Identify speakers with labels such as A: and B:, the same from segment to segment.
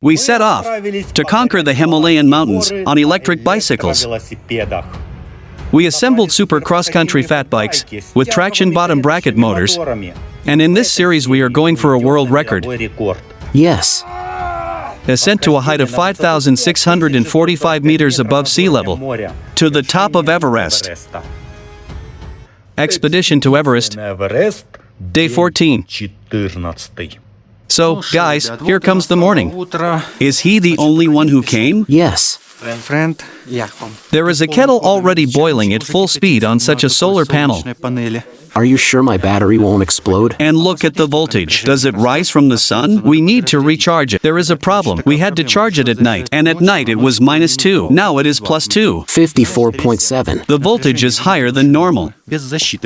A: We set off to conquer the Himalayan mountains on electric bicycles. We assembled super cross-country fat bikes with traction bottom bracket motors, and in this series we are going for a world record.
B: Yes.
A: Ascent to a height of 5,645 meters above sea level, to the top of Everest. Expedition to Everest, day 14. So, guys, here comes the morning. Is he the only one who came?
B: Yes.
A: There is a kettle already boiling at full speed on such a solar panel.
B: Are you sure my battery won't explode?
A: And look at the voltage. Does it rise from the sun? We need to recharge it. There is a problem. We had to charge it at night, and at night it was -2. Now it is +2.
B: 54.7.
A: The voltage is higher than normal.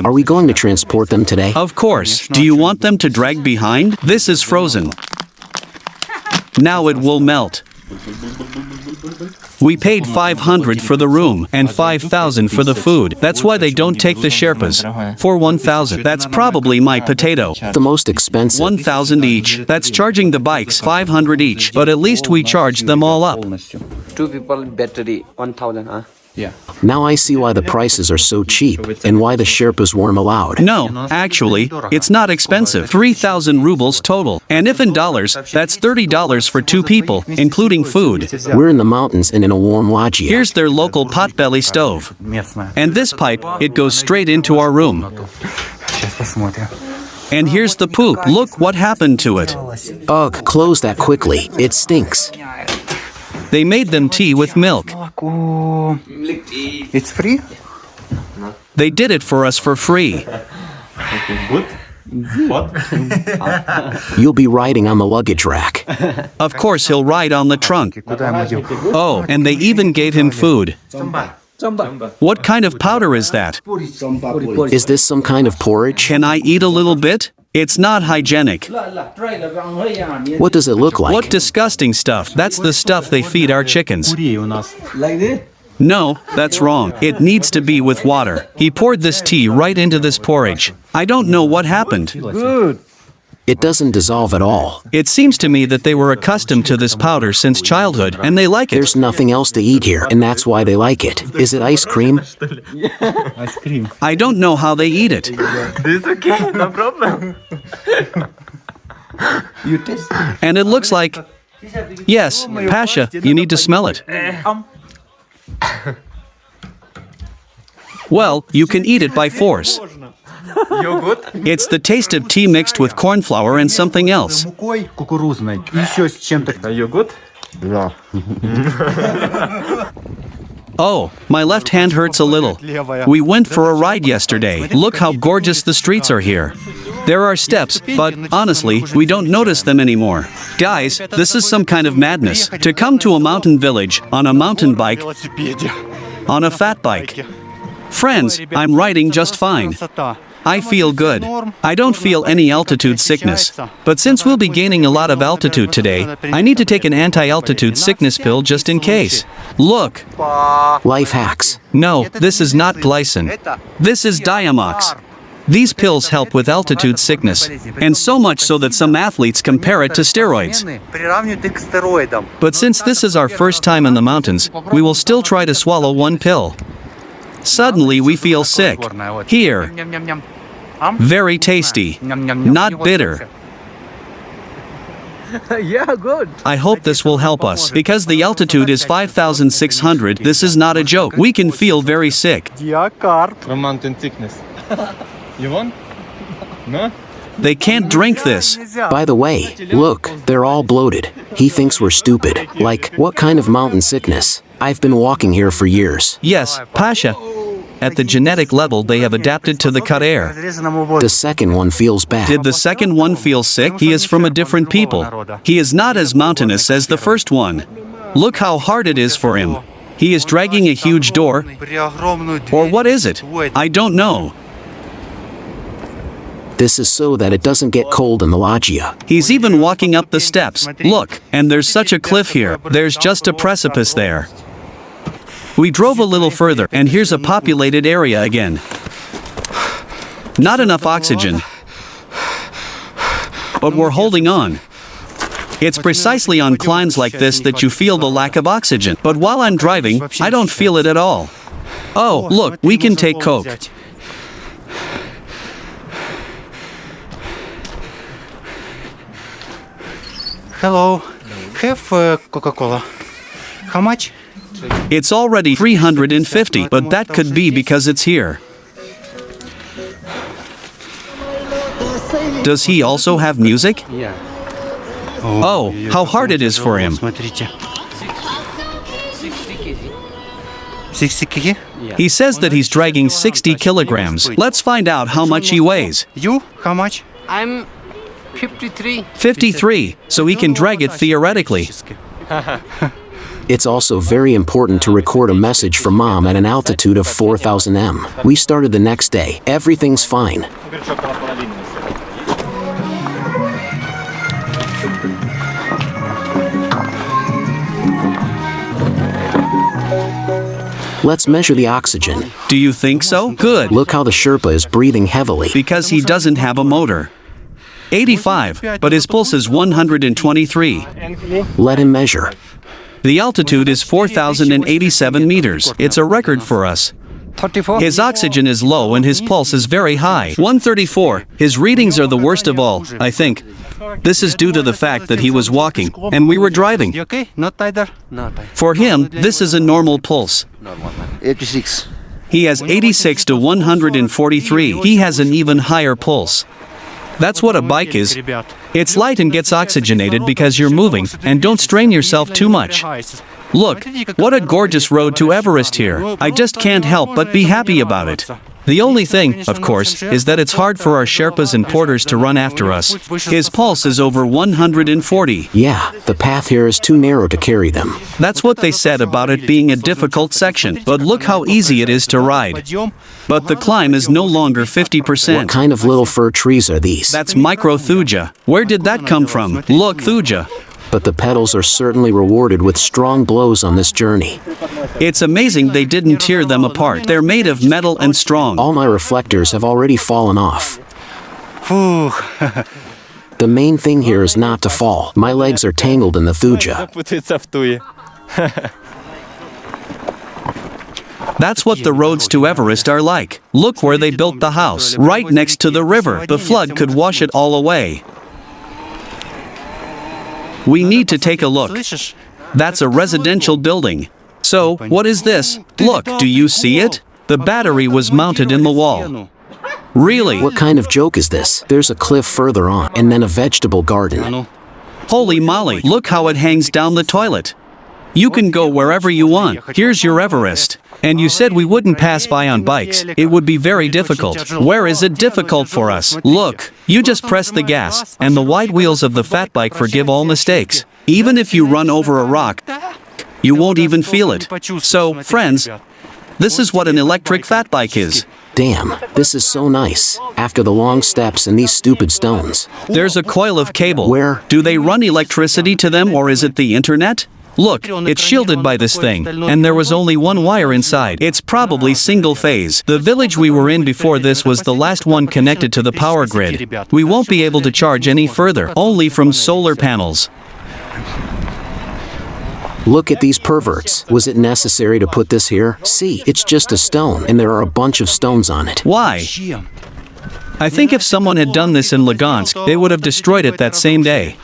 B: Are we going to transport them today?
A: Of course. Do you want them to drag behind? This is frozen. Now it will melt. We paid 500 for the room and 5,000 for the food. That's why they don't take the Sherpas. For 1,000. That's probably my potato.
B: The most expensive.
A: 1,000 each. That's charging the bikes 500 each. But at least we charged them all up.
C: 2 people battery 1,000, huh?
D: Yeah.
B: Now I see why the prices are so cheap and why the Sherpas weren't allowed.
A: No, actually, it's not expensive. 3,000 rubles total. And if in dollars, that's $30 for 2 people, including food.
B: We're in the mountains and in a warm loggia.
A: Here's their local potbelly stove. And this pipe, it goes straight into our room. And here's the poop. Look what happened to it.
B: Ugh, close that quickly. It stinks.
A: They made them tea with milk.
D: It's free?
A: They did it for us for free.
D: Good. What?
B: You'll be riding on the luggage rack.
A: Of course he'll ride on the trunk. Oh, and they even gave him food. What kind of powder is that?
B: Is this some kind of porridge?
A: Can I eat a little bit? It's not hygienic.
B: What does it look like?
A: What disgusting stuff. That's the stuff they feed our chickens.
C: Like this?
A: No, that's wrong. It needs to be with water. He poured this tea right into this porridge. I don't know what happened.
C: Good.
B: It doesn't dissolve at all.
A: It seems to me that they were accustomed to this powder since childhood, and they like it.
B: There's nothing else to eat here, and that's why they like it. Is it ice cream?
D: Ice cream.
A: I don't know how they eat it.
D: This okay, no problem.
C: You taste?
A: And it looks like... Yes, Pasha, you need to smell it. Well, you can eat it by force.
D: Yogurt?
A: It's the taste of tea mixed with corn flour and something else.
D: Мукой кукурузной. Еще с чем-то. Are you good?
A: Oh, my left hand hurts a little. We went for a ride yesterday. Look how gorgeous the streets are here. There are steps, but honestly, we don't notice them anymore. Guys, this is some kind of madness. To come to a mountain village on a mountain bike, on a fat bike. Friends, I'm riding just fine. I feel good. I don't feel any altitude sickness. But since we'll be gaining a lot of altitude today, I need to take an anti-altitude sickness pill just in case. Look.
B: Life hacks.
A: No, this is not glycine. This is Diamox. These pills help with altitude sickness, and so much so that some athletes compare it to steroids. But since this is our first time in the mountains, we will still try to swallow one pill. Suddenly we feel sick. Here. Very tasty. Not bitter.
C: Yeah, good.
A: I hope this will help us. Because the altitude is 5,600, this is not a joke. We can feel very sick.
D: From mountain sickness. You want? No?
A: They can't drink this.
B: By the way, look, they're all bloated. He thinks we're stupid. Like, what kind of mountain sickness? I've been walking here for years.
A: Yes, Pasha. At the genetic level, they have adapted to the cut air.
B: The second one feels bad.
A: Did the second one feel sick? He is from a different people. He is not as mountainous as the first one. Look how hard it is for him. He is dragging a huge door. Or what is it? I don't know.
B: This is so that it doesn't get cold in the loggia.
A: He's even walking up the steps. Look, and there's such a cliff here. There's just a precipice there. We drove a little further, and here's a populated area again. Not enough oxygen. But we're holding on. It's precisely on climbs like this that you feel the lack of oxygen. But while I'm driving, I don't feel it at all. Oh, look, we can take Coke.
E: Hello. Have Coca-Cola. How much?
A: It's already 350, but that could be because it's here. Does he also have music?
C: Yeah.
A: Oh, how hard it is for him.
E: Смотрите.
C: 60 kg.
E: 60 kg?
A: He says that he's dragging 60 kilograms. Let's find out how much he weighs.
E: You? How much?
C: I'm 53.
A: 53, so he can drag it theoretically.
B: It's also very important to record a message from Mom at an altitude of 4,000 m. We started the next day. Everything's fine. Let's measure the oxygen.
A: Do you think so? Good.
B: Look how the Sherpa is breathing heavily.
A: Because he doesn't have a motor. 85, but his pulse is 123.
B: Let him measure.
A: The altitude is 4,087 meters. It's a record for us.
C: 34.
A: His oxygen is low and his pulse is very high. 134. His readings are the worst of all, I think. This is due to the fact that he was walking, and we were driving.
E: You okay? Not tighter?
C: Not
A: For him, this is a normal pulse.
C: normal.
E: 86.
A: He has 86 to 143. He has an even higher pulse. That's what a bike is. It's light and gets oxygenated because you're moving, and don't strain yourself too much. Look, what a gorgeous road to Everest here. I just can't help but be happy about it. The only thing, of course, is that it's hard for our Sherpas and porters to run after us. His pulse is over 140.
B: Yeah, the path here is too narrow to carry them.
A: That's what they said about it being a difficult section, but look how easy it is to ride. But the climb is no longer
B: What
A: 50%.
B: kind of little fir trees are these?
A: That's micro-thuja. Where did that come from? Look, thuja.
B: But the pedals are certainly rewarded with strong blows on this journey.
A: It's amazing they didn't tear them apart. They're made of metal and strong.
B: All my reflectors have already fallen off.
E: Фух.
B: The main thing here is not to fall. My legs are tangled in the thuja.
A: That's what the roads to Everest are like. Look where they built the house, right next to the river. The flood could wash it all away. We need to take a look.
E: Слышишь?
A: That's a residential building. So, what is this? Look, do you see it? The battery was mounted in the wall. Really?
B: What kind of joke is this? There's a cliff further on, and then a vegetable garden.
A: Holy moly, look how it hangs down the toilet. You can go wherever you want. Here's your Everest. And you said we wouldn't pass by on bikes. It would be very difficult. Where is it difficult for us? Look, you just press the gas, and the wide wheels of the FatBike forgive all mistakes. Even if you run over a rock, you won't even feel it. So, friends, this is what an electric FatBike is.
B: Damn, this is so nice. After the long steps and these stupid stones.
A: There's a coil of cable.
B: Where?
A: Do they run electricity to them, or is it the internet? Look, it's shielded by this thing, and there was only one wire inside. It's probably single phase. The village we were in before this was the last one connected to the power grid. We won't be able to charge any further, only from solar panels.
B: Look at these perverts. Was it necessary to put this here? See, it's just a stone, and there are a bunch of stones on it.
A: Why? I think if someone had done this in Lugansk, they would have destroyed it that same day.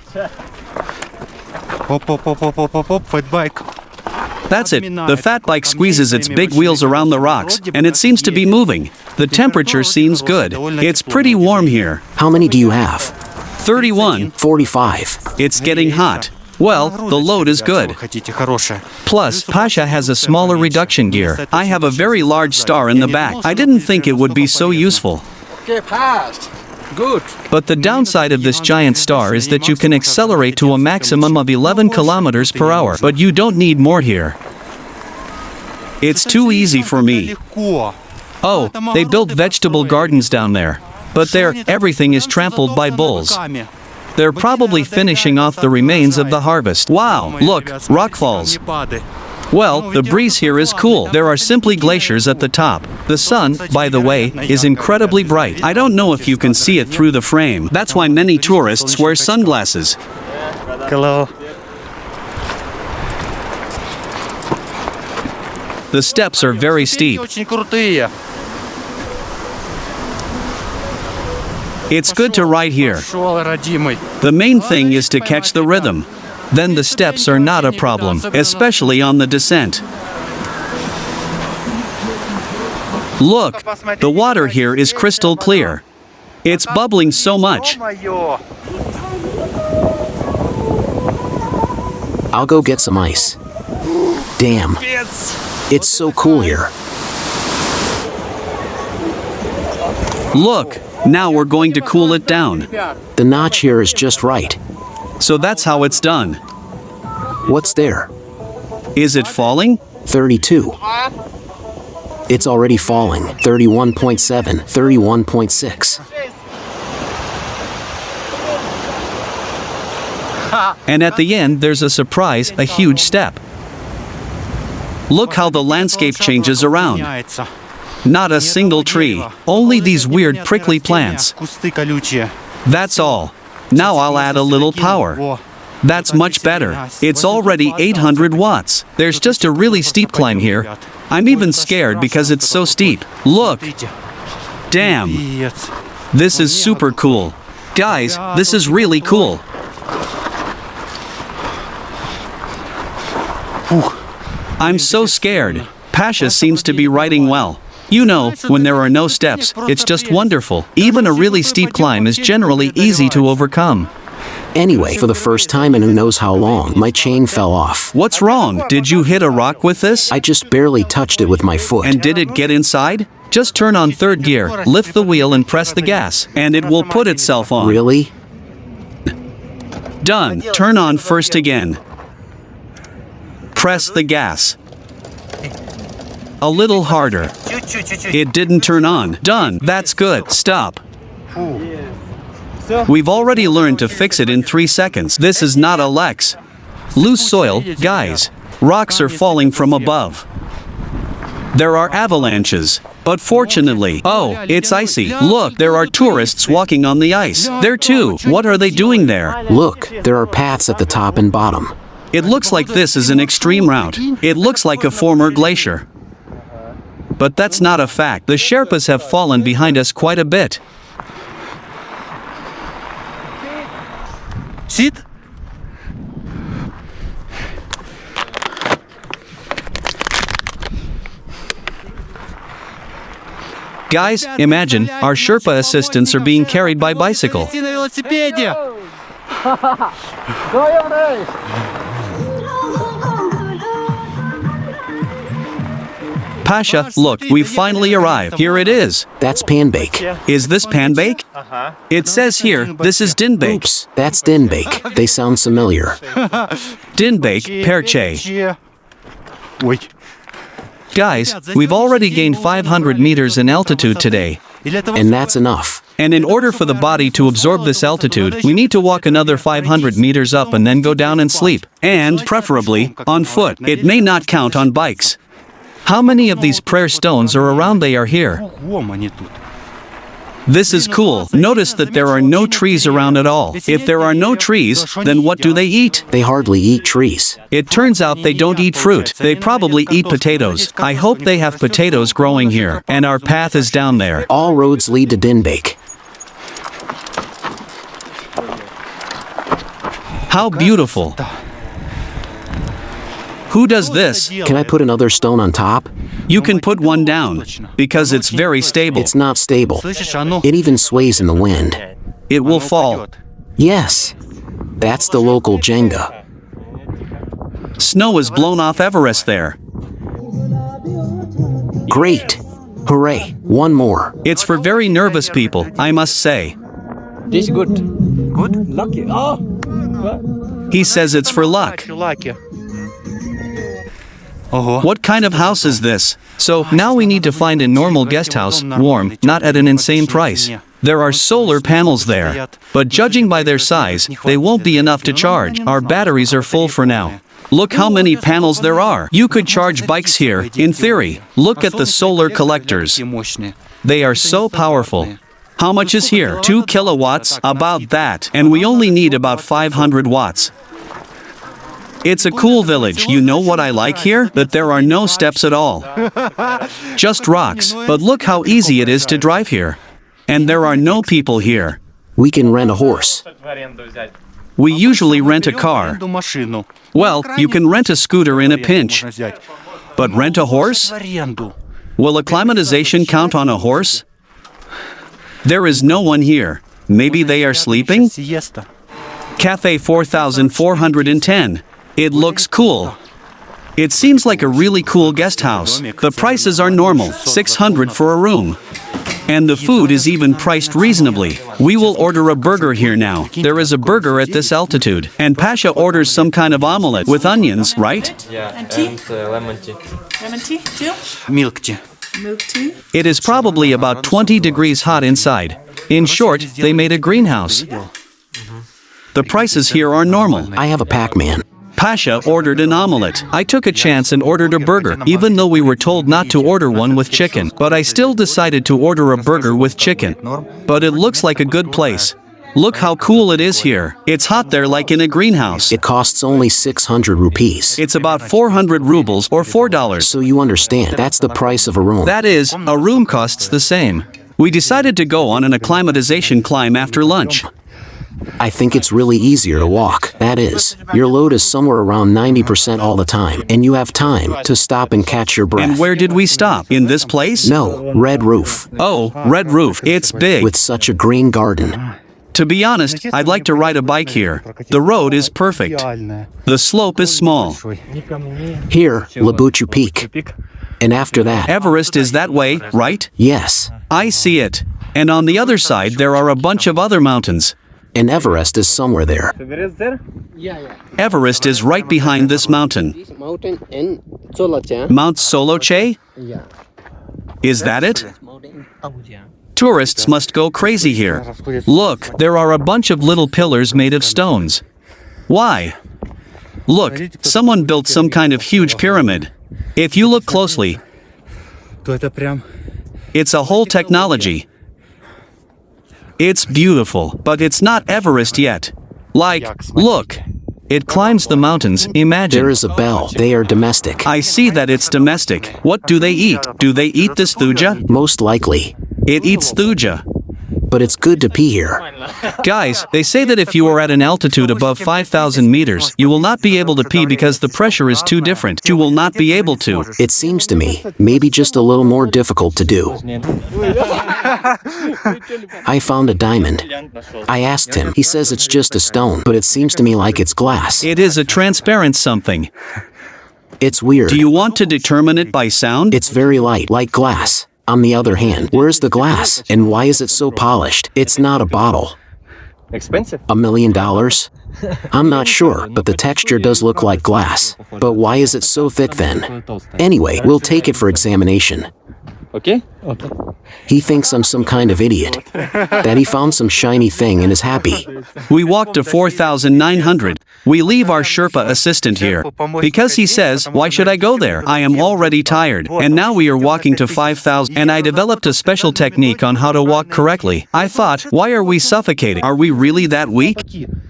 E: Оп, оп, оп, оп, оп, оп, оп, FatBike.
A: That's it. The FatBike squeezes its big wheels around the rocks, and it seems to be moving. The temperature seems good. It's pretty warm here.
B: How many do you have?
A: 31.
B: 45.
A: It's getting hot. Well, the load is good.
E: Хотите хорошее.
A: Plus, Pasha has a smaller reduction gear. I have a very large star in the back. I didn't think it would be so useful.
C: Okay, passed. Good.
A: But the downside of this giant star is that you can accelerate to a maximum of 11 kilometers per hour, but you don't need more here. It's too easy for me. Oh, they built vegetable gardens down there. But there, everything is trampled by bulls. They're probably finishing off the remains of the harvest. Wow, look, rockfalls. Well, the breeze here is cool. There are simply glaciers at the top. The sun, by the way, is incredibly bright. I don't know if you can see it through the frame. That's why many tourists wear sunglasses.
E: Hello.
A: The steps are very steep.
E: Очень крутые.
A: It's good to ride here.
E: Пошел, родимый.
A: The main thing is to catch the rhythm. Then the steps are not a problem, especially on the descent. Look, the water here is crystal clear. It's bubbling so much.
E: Ё-моё.
B: I'll go get some ice. Damn, it's so cool here.
A: Look, now we're going to cool it down.
B: The notch here is just right.
A: So that's how it's done.
B: What's there?
A: Is it falling?
B: 32. It's already falling. 31.7, 31.6.
A: And at the end, there's a surprise, a huge step. Look how the landscape changes around.
E: Меняется.
A: Not a single tree, only these weird prickly plants.
E: Кусты колючие.
A: That's all. Now I'll add a little power.
E: Во.
A: That's much better. It's already 800 watts. There's just a really steep climb here. I'm even scared because it's so steep. Look,
E: Видите?
A: damn,
E: Пиздец.
A: this is super cool. Guys, this is really cool. I'm so scared. Pasha seems to be riding well. You know, when there are no steps, it's just wonderful. Even a really steep climb is generally easy to overcome.
B: Anyway, for the first time in who knows how long, my chain fell off.
A: What's wrong? Did you hit a rock with this?
B: I just barely touched it with my foot.
A: And did it get inside? Just turn on third gear, lift the wheel and press the gas, and it will put itself on.
B: Really?
A: Done. Turn on first again. Press the gas. A little harder.
E: Чуть-чуть.
A: It didn't turn on. Done. That's good. Stop. We've already learned to fix it in 3 seconds. This is not a Lex. Loose soil, guys. Rocks are falling from above. There are avalanches. But fortunately, oh, it's icy. Look, there are tourists walking on the ice. There too. What are they doing there?
B: Look, there are paths at the top and bottom.
A: It looks like this is an extreme route. It looks like a former glacier. But that's not a fact. The Sherpas have fallen behind us quite a bit.
E: Sit.
A: Guys, imagine, our Sherpa assistants are being carried by bicycle.
E: Ты на велосипеде.
A: Pasha, look, we've finally arrived. Here it is.
B: That's panbake.
A: Is this panbake? It says here, this is dinbake.
B: Oops, that's dinbake. They sound familiar.
A: Dinbake, perche.
E: Че? Ой.
A: Guys, we've already gained 500 meters in altitude today.
E: И для того,
B: And that's enough.
A: And in order for the body to absorb this altitude, we need to walk another 500 meters up and then go down and sleep. And, preferably, on foot. It may not count on bikes. How many of these prayer stones are around they are here?
E: кругом они тут.
A: This is cool. Notice that there are no trees around at all. If there are no trees, then what do they eat?
B: They hardly eat trees.
A: It turns out they don't eat fruit. They probably eat potatoes. I hope they have potatoes growing here, and our path is down there.
B: All roads lead to dinbake.
A: How beautiful. Who does this?
B: Can I put another stone on top?
A: You can put one down, because it's very stable.
B: It's not stable.
E: Слышишь, оно
B: It even sways in the wind.
A: It will fall.
B: Yes, that's the local Jenga.
A: Snow is blown off Everest there.
B: Great. Hooray. One more.
A: It's for very nervous people, I must say.
C: This good.
E: good.
C: Lucky. Oh.
A: He says it's for luck.
E: Lucky. Ого.
A: What kind of house is this? So, now we need to find a normal guest house, warm, not at an insane price. There are solar panels there. But judging by their size, they won't be enough to charge. Our batteries are full for now. Look how many panels there are. You could charge bikes here, in theory. Look at the solar collectors.
E: Такие мощные.
A: They are so powerful. How much is here? 2 kilowatts? About that. And we only need about 500 watts. It's a cool village. You know what I like here? That there are no steps at all. Just rocks. But look how easy it is to drive here. And there are no people here.
B: We can rent a horse.
A: We usually rent a car.
E: Машину.
A: Well, you can rent a scooter in a pinch. But rent a horse? Will acclimatization count on a horse? There is no one here. Maybe they are sleeping?
E: Siesta.
A: Cafe 4410. It looks cool. It seems like a really cool guest house. The prices are normal, 600 for a room. And the food is even priced reasonably. We will order a burger here now. There is a burger at this altitude. And Pasha orders some kind of omelette with onions, right?
F: And tea?
D: Lemon tea.
F: Lemon tea too?
E: Milk tea.
F: Milk tea?
A: It is probably about 20 degrees hot inside. In short, they made a greenhouse. The prices here are normal.
B: I have a Pac-Man.
A: Pasha ordered an omelette. I took a chance and ordered a burger, even though we were told not to order one with chicken. But I still decided to order a burger with chicken. But it looks like a good place. Look how cool it is here. It's hot there like in a greenhouse.
B: It costs only 600 rupees.
A: It's about 400 rubles or $4.
B: So you understand, that's the price of a room.
A: That is, a room costs the same. We decided to go on an acclimatization climb after lunch.
B: I think it's really easier to walk. That is, your load is somewhere around 90% all the time, and you have time to stop and catch your breath.
A: And where did we stop? In this place?
B: No, Red Roof,
A: Oh, Red Roof. It's big.
B: with such a green garden.
A: To be honest, I'd like to ride a bike here. The road is perfect. The slope is small.
B: Here, Labuchu Peak. And after that,
A: Everest is that way, right?
B: yes,
A: I see it. And on the other side, there are a bunch of other mountains.
B: and Everest is somewhere there.
A: Everest is right behind this mountain.
C: Mountain in Solacha.
A: Mount Soloche?
C: Yeah.
A: Is that it? Tourists must go crazy here. Look, there are a bunch of little pillars made of stones. Why? Look, someone built some kind of huge pyramid. If you look closely, it's a whole technology. It's beautiful, but it's not Everest yet. Like, look, it climbs the mountains, imagine.
B: There is a bell. They are domestic.
A: I see that it's domestic. What do they eat? Do they eat this thuja?
B: Most likely.
A: It eats thuja.
B: But it's good to pee here.
A: Guys, they say that if you are at an altitude above 5,000 meters, you will not be able to pee because the pressure is too different. You will not be able to.
B: It seems to me, maybe just a little more difficult to do. I found a diamond. I asked him. He says it's just a stone, but it seems to me like it's glass.
A: It is a transparent something.
B: It's weird.
A: Do you want to determine it by sound?
B: It's very light, like glass. On the other hand, where's the glass? And why is it so polished? It's not a bottle.
D: Expensive.
B: $1 million? I'm not sure, but the texture does look like glass. But why is it so thick then? Anyway, we'll take it for examination.
D: Okay?
B: He thinks I'm some kind of idiot. That he found some shiny thing and is happy.
A: We walk to 4,900. We leave our Sherpa assistant here. Because he says, why should I go there? I am already tired. And now we are walking to 5,000. And I developed a special technique on how to walk correctly. I thought, why are we suffocating? Are we really that weak?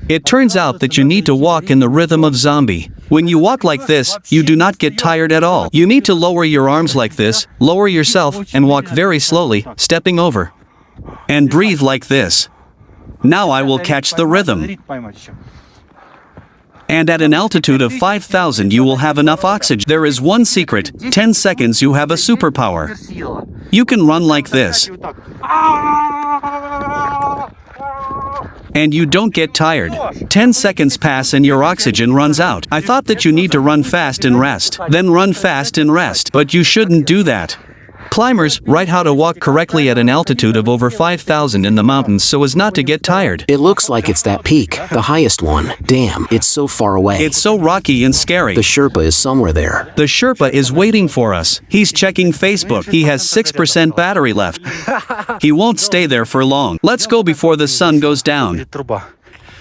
A: It turns out that you need to walk in the rhythm of zombie. When you walk like this, you do not get tired at all. You need to lower your arms like this, lower yourself, and walk very slowly, stepping over. And breathe like this. Now I will catch the rhythm. And at an altitude of 5,000 you will have enough oxygen. There is one secret. 10 seconds you have a superpower. You can run like this. And you don't get tired. 10 seconds pass and your oxygen runs out. I thought that you need to run fast and rest. Then run fast and rest. But you shouldn't do that. Climbers write how to walk correctly at an altitude of over 5,000 in the mountains so as not to get tired.
B: It looks like it's that peak, the highest one. Damn, it's so far away.
A: It's so rocky and scary.
B: The Sherpa is somewhere there.
A: The Sherpa is waiting for us. He's checking Facebook. He has 6% battery left. He won't stay there for long. Let's go before the sun goes down.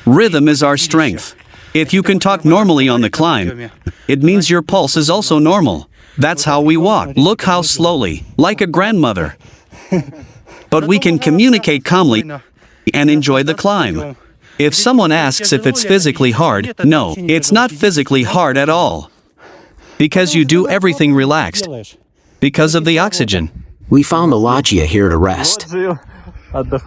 A: Rhythm is our strength. If you can talk normally on the climb, it means your pulse is also normal. That's how we walk. Look how slowly, like a grandmother. But we can communicate calmly and enjoy the climb. If someone asks if it's physically hard, no, it's not physically hard at all. Because you do everything relaxed. Because of the oxygen.
B: We found a loggia here to rest.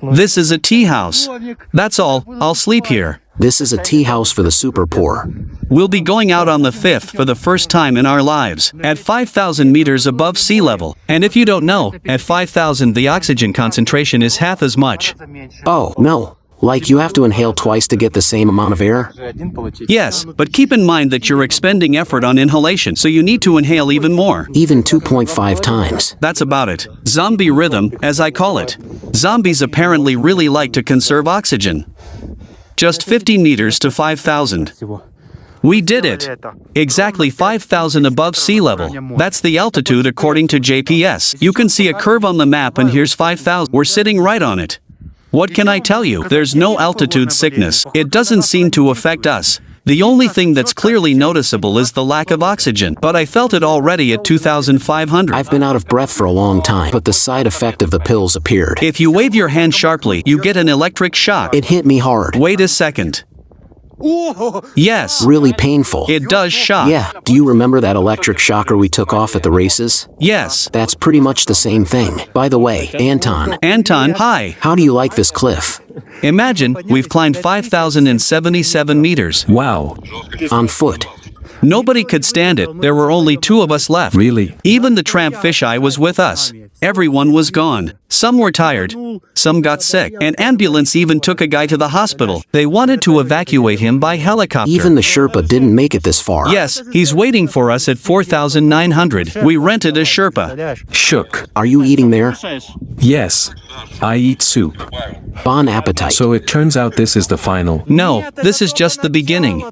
A: This is a tea house. That's all, I'll sleep here.
B: This is a tea house for the super poor.
A: We'll be going out on the 5th for the first time in our lives, at 5,000 meters above sea level. And if you don't know, at 5,000 the oxygen concentration is half as much.
B: Oh, no. Like you have to inhale twice to get the same amount of air?
A: Yes, but keep in mind that you're expending effort on inhalation, so you need to inhale even more.
B: Even 2.5 times.
A: That's about it. Zombie rhythm, as I call it. Zombies apparently really like to conserve oxygen. Just 50 meters to 5,000. We did it. Exactly 5,000 above sea level. That's the altitude according to JPS. You can see a curve on the map and here's 5,000. We're sitting right on it. What can I tell you? There's no altitude sickness. It doesn't seem to affect us. The only thing that's clearly noticeable is the lack of oxygen, but I felt it already at 2,500.
B: I've been out of breath for a long time, but the side effect of the pills appeared.
A: If you wave your hand sharply, you get an electric shock.
B: It hit me hard.
A: Wait a second. Yes.
B: Really painful.
A: It does shock.
B: Yeah. Do you remember that electric shocker we took off at the races?
A: Yes.
B: That's pretty much the same thing. By the way, Anton.
A: Anton, hi.
B: How do you like this cliff?
A: Imagine, we've climbed 5,077 meters.
G: Wow.
B: On foot.
A: Nobody could stand it. There were only 2 of us left.
G: Really?
A: Even the tramp fisheye was with us. Everyone was gone. Some were tired. Some got sick. An ambulance even took a guy to the hospital. They wanted to evacuate him by helicopter.
B: Even the Sherpa didn't make it this far.
A: Yes, he's waiting for us at 4,900. We rented a Sherpa.
G: Shook.
B: Are you eating there?
G: Yes. I eat soup.
B: Bon appetit.
G: So it turns out this is the final.
A: No, this is just the beginning.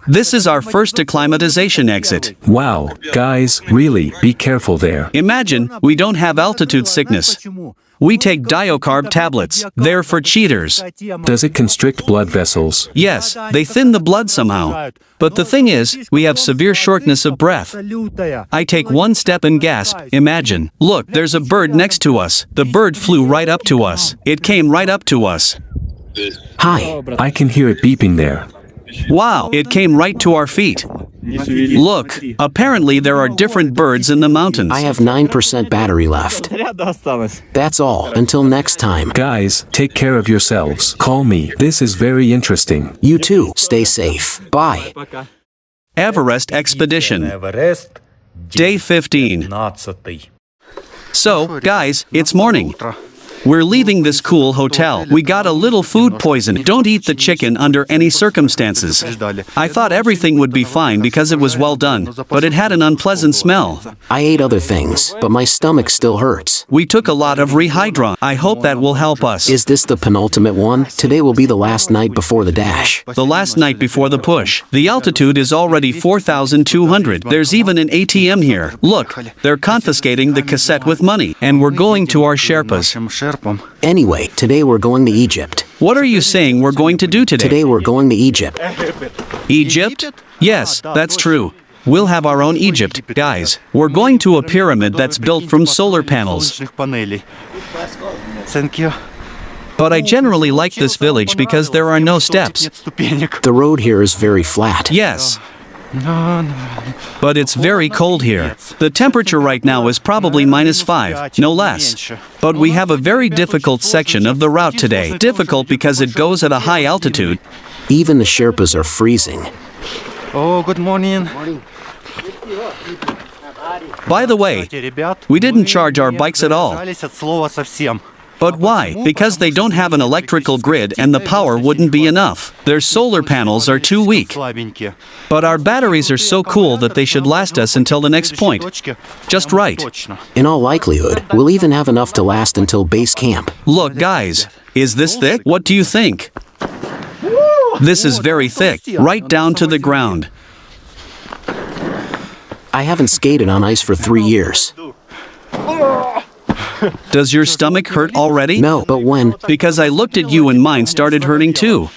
A: This is our first acclimatization exit.
G: Wow. Guys, really, be careful there.
A: Imagine, we don't have altitude sickness. We take diocarb tablets. They're for cheaters.
G: Does it constrict blood vessels?
A: Yes, they thin the blood somehow. But the thing is, we have severe shortness of breath. I take one step and gasp. Imagine. Look, there's a bird next to us. The bird flew right up to us. It came right up to us.
B: Hi.
G: I can hear it beeping there.
A: Wow, it came right to our feet. Look, apparently there are different birds in the mountains.
B: I have 9% battery left. That's all. Until next time.
G: Guys, take care of yourselves. Call me. This is very interesting.
B: You too. Stay safe. Bye.
A: Everest expedition. Day 15. So, guys, it's morning. We're leaving this cool hotel. We got a little food poison. Don't eat the chicken under any circumstances. I thought everything would be fine because it was well done, but it had an unpleasant smell.
B: I ate other things, but my stomach still hurts.
A: We took a lot of Rehydron. I hope that will help us.
B: Is this the penultimate one? Today will be the last night before the dash.
A: The last night before the push. The altitude is already 4,200. There's even an ATM here. Look, they're confiscating the cassette with money, and we're going to our Sherpas.
B: Anyway, today we're going to Egypt.
A: What are you saying we're going to do today?
B: Today we're going to Egypt.
A: Egypt? Yes, that's true. We'll have our own Egypt, guys. We're going to a pyramid that's built from solar panels.
E: Thank you.
A: But I generally like this village because there are no steps.
B: The road here is very flat.
A: Yes. But it's very cold here. The temperature right now is probably -5, no less. But we have a very difficult section of the route today. Difficult because it goes at a high altitude.
B: Even the Sherpas are freezing.
E: Oh, good morning.
A: By the way, we didn't charge our bikes at all. But why? Because they don't have an electrical grid and the power wouldn't be enough. Their solar panels are too weak. But our batteries are so cool that they should last us until the next point. Just right.
B: In all likelihood, we'll even have enough to last until base camp.
A: Look, guys, is this thick? What do you think? This is very thick, right down to the ground.
B: I haven't skated on ice for 3 years.
A: Does your stomach hurt already?
B: No, but when?
A: Because I looked at you and mine started hurting too.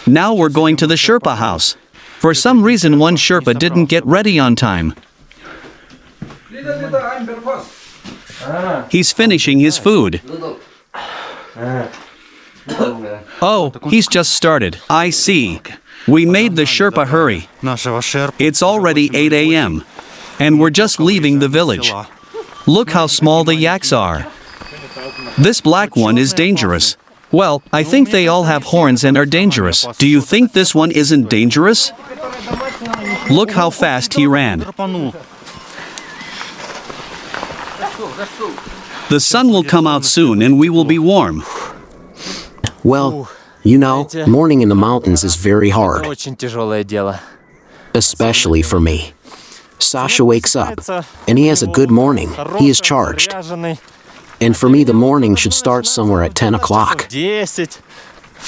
A: Now we're going to the Sherpa house. For some reason one Sherpa didn't get ready on time. He's finishing his food. Oh, he's just started. I see. We made the Sherpa hurry. It's already 8 a.m. and we're just leaving the village. Look how small the yaks are. This black one is dangerous. Well, I think they all have horns and are dangerous. Do you think this one isn't dangerous? Look how fast he ran. The sun will come out soon and we will be warm.
B: Well, you know, morning in the mountains is very hard,
D: Очень тяжелое дело.
B: especially for me. Sasha wakes up, and he has a good morning. He is charged. And for me, the morning should start somewhere at 10 o'clock.
D: 10.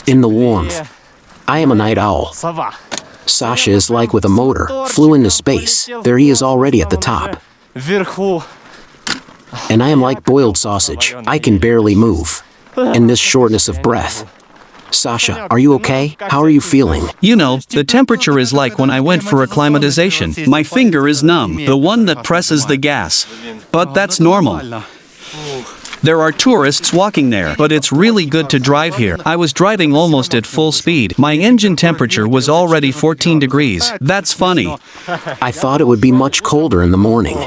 B: In the warmth. I am a night owl.
D: Сова.
B: Sasha is like with a motor, flew into space. There he is already at the top.
D: Вверху.
B: And I am like boiled sausage. I can barely move. And this shortness of breath. Sasha, are you okay? How are you feeling?
A: You know, the temperature is like when I went for acclimatization. My finger is numb, the one that presses the gas. But that's normal. There are tourists walking there, but it's really good to drive here. I was driving almost at full speed. My engine temperature was already 14 degrees. That's funny.
B: I thought it would be much colder in the morning.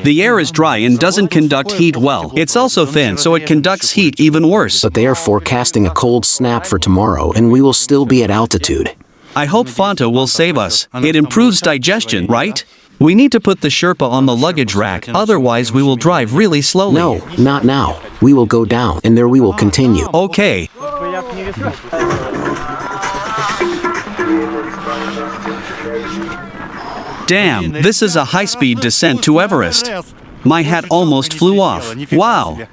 A: The air is dry and doesn't conduct heat well. It's also thin, so it conducts heat even worse.
B: But they are forecasting a cold snap for tomorrow, and we will still be at altitude.
A: I hope Fanta will save us. It improves digestion, right? We need to put the Sherpa on the luggage rack, otherwise we will drive really slowly.
B: No, not now. We will go down, and there we will continue.
A: Okay. Damn, this is a high-speed descent to Everest. My hat almost flew off. Wow.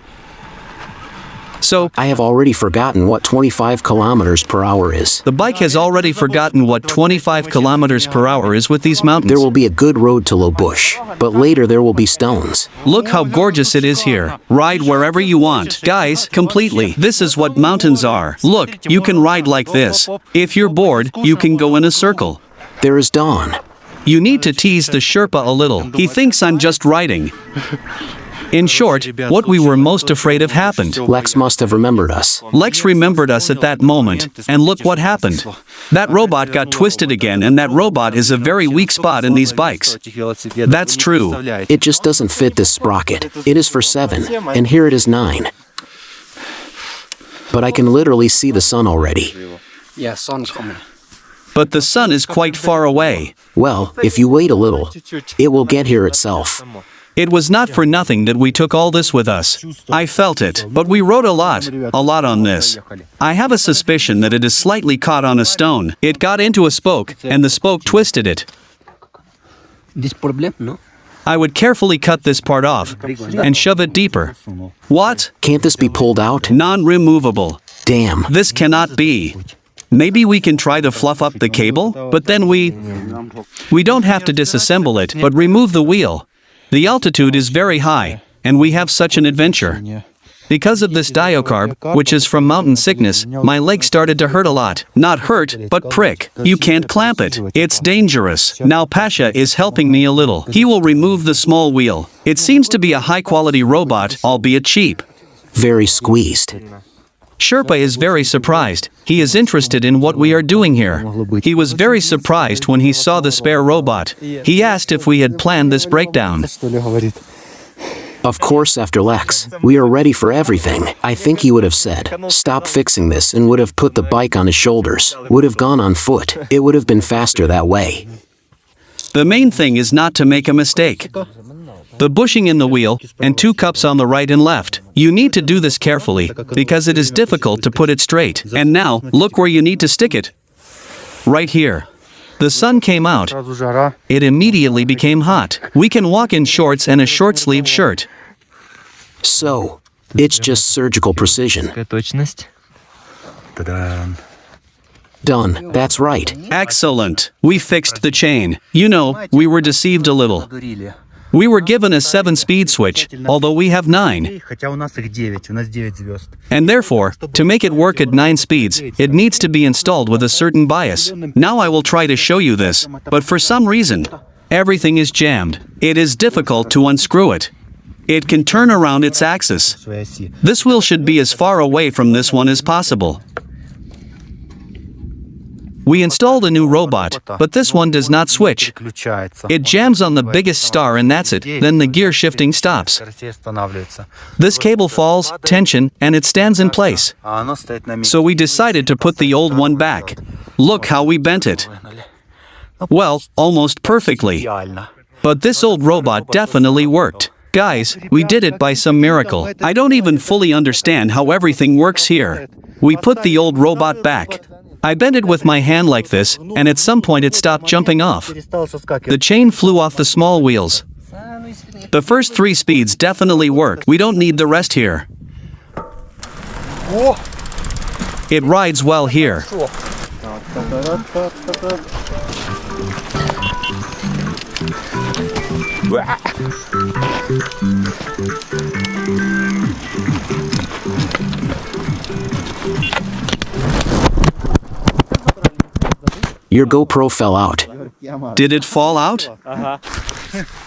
A: So,
B: I have already forgotten what 25 kilometers per hour is.
A: the bike has already forgotten what 25 kilometers per hour is with these mountains.
B: There will be a good road to Low Bush, but later there will be stones.
A: Look how gorgeous it is here. Ride wherever you want. Guys, completely. This is what mountains are. Look, you can ride like this. If you're bored, you can go in a circle.
B: There is dawn.
A: You need to tease the Sherpa a little. He thinks I'm just riding. In short, what we were most afraid of happened.
B: Lex must have remembered us.
A: Lex remembered us at that moment, and look what happened. That robot got twisted again, and that robot is a very weak spot in these bikes. That's true.
B: It just doesn't fit this sprocket. It is for 7, and here it is 9. But I can literally see the sun already.
C: Yeah, sun's coming.
A: But the sun is quite far away.
B: Well, if you wait a little, it will get here itself.
A: It was not for nothing that we took all this with us. I felt it, but we rode a lot on this. I have a suspicion that it is slightly caught on a stone. It got into a spoke, and the spoke twisted it.
C: This problem, no?
A: I would carefully cut this part off and shove it deeper. What?
B: Can't this be pulled out?
A: Non-removable.
B: Damn.
A: This cannot be. Maybe we can try to fluff up the cable, but then we don't have to disassemble it, but remove the wheel. The altitude is very high, and we have such an adventure. Because of this diacarb, which is from mountain sickness, my leg started to hurt a lot. Not hurt, but prick. You can't clamp it. It's dangerous. Now Pasha is helping me a little. He will remove the small wheel. It seems to be a high-quality robot, albeit cheap.
B: Very squeezed.
A: Sherpa is very surprised. He is interested in what we are doing here. He was very surprised when he saw the spare robot. He asked if we had planned this breakdown.
B: Of course, after Lex, we are ready for everything. I think he would have said, stop fixing this, and would have put the bike on his shoulders. Would have gone on foot. It would have been faster that way.
A: The main thing is not to make a mistake. The bushing in the wheel, and 2 cups on the right and left. You need to do this carefully, because it is difficult to put it straight. And now, look where you need to stick it. Right here. The sun came out. It immediately became hot. We can walk in shorts and a short-sleeved shirt.
B: So, it's just surgical precision.
D: Точность.
B: Done. That's right.
A: Excellent. We fixed the chain. You know, we were deceived a little. We were given a 7-speed switch, although we have 9. And therefore, to make it work at 9 speeds, it needs to be installed with a certain bias. Now I will try to show you this, but for some reason, everything is jammed. It is difficult to unscrew it. It can turn around its axis. This wheel should be as far away from this one as possible. We installed a new robot, but this one does not switch. It jams on the biggest star and that's it, then the gear shifting stops. This cable falls, tension, and it stands in place. So we decided to put the old one back. Look how we bent it. Well, almost perfectly. But this old robot definitely worked. Guys, we did it by some miracle. I don't even fully understand how everything works here. We put the old robot back. I bent it with my hand like this, and at some point it stopped jumping off. The chain flew off the small wheels. The first 3 speeds definitely work. We don't need the rest here. It rides well here.
B: Your GoPro fell out.
A: Did it fall out?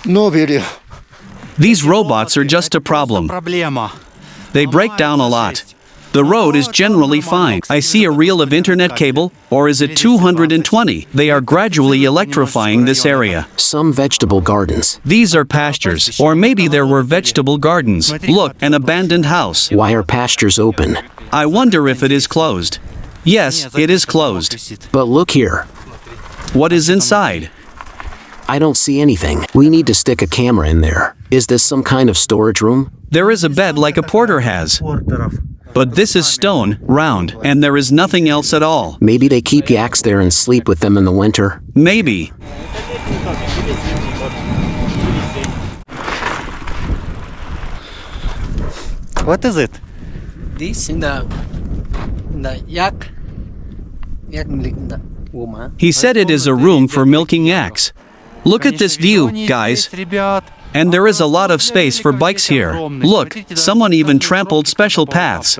E: No video.
A: These robots are just a problem. They break down a lot. The road is generally fine. I see a reel of internet cable, or is it 220? They are gradually electrifying this area.
B: Some vegetable gardens.
A: These are pastures, or maybe there were vegetable gardens. Look, an abandoned house.
B: Why are pastures open?
A: I wonder if it is closed. Yes, it is closed.
B: But look here.
A: What is inside?
B: I don't see anything. We need to stick a camera in there. Is this some kind of storage room?
A: There is a bed like a porter has. But this is stone, round, and there is nothing else at all.
B: Maybe they keep yaks there and sleep with them in the winter.
A: Maybe.
E: What is it?
C: This in the yak milk the woman.
A: He said it is a room for milking yaks. Look at this view, guys. And there is a lot of space for bikes here. Look, someone even trampled special paths.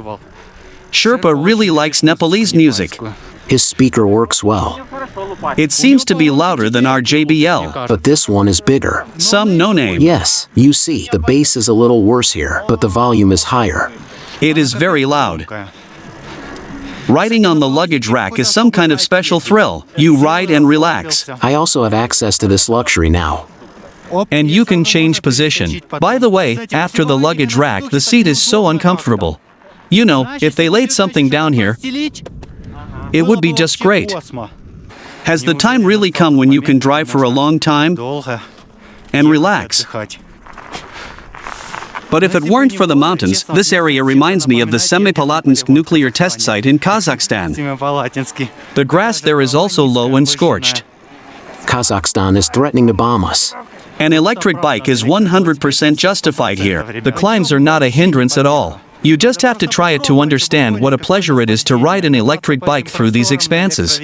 A: Sherpa really likes Nepalese music.
B: His speaker works well.
A: It seems to be louder than our JBL.
B: But this one is bigger.
A: Some no-name.
B: Yes, you see, the bass is a little worse here, but the volume is higher.
A: It is very loud. Riding on the luggage rack is some kind of special thrill. You ride and relax.
B: I also have access to this luxury now.
A: And you can change position. By the way, after the luggage rack, the seat is so uncomfortable. You know, if they laid something down here, it would be just great. Has the time really come when you can drive for a long time and relax? But if it weren't for the mountains, this area reminds me of the Semipalatinsk nuclear test site in Kazakhstan. The grass there is also low and scorched.
B: Kazakhstan is threatening to bomb us.
A: An electric bike is 100% justified here. The climbs are not a hindrance at all. You just have to try it to understand what a pleasure it is to ride an electric bike through these expanses.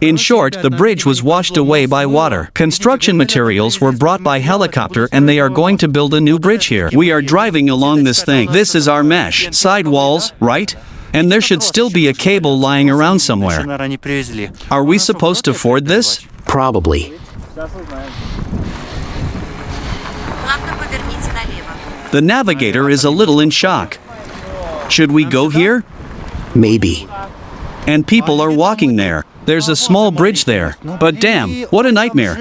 A: In short, the bridge was washed away by water. Construction materials were brought by helicopter and they are going to build a new bridge here. We are driving along this thing. This is our mesh. Side walls, right? And there should still be a cable lying around somewhere. Are we supposed to ford this?
B: Probably.
A: The navigator is a little in shock. Should we go here?
B: Maybe.
A: And people are walking there. There's a small bridge there. But damn, what a nightmare.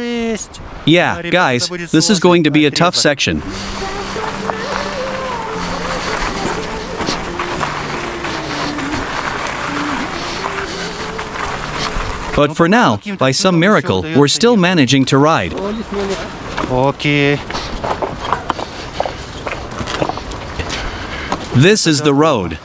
A: Yeah, guys, this is going to be a tough section. But for now, by some miracle, we're still managing to ride.
E: Okay.
A: This is the road.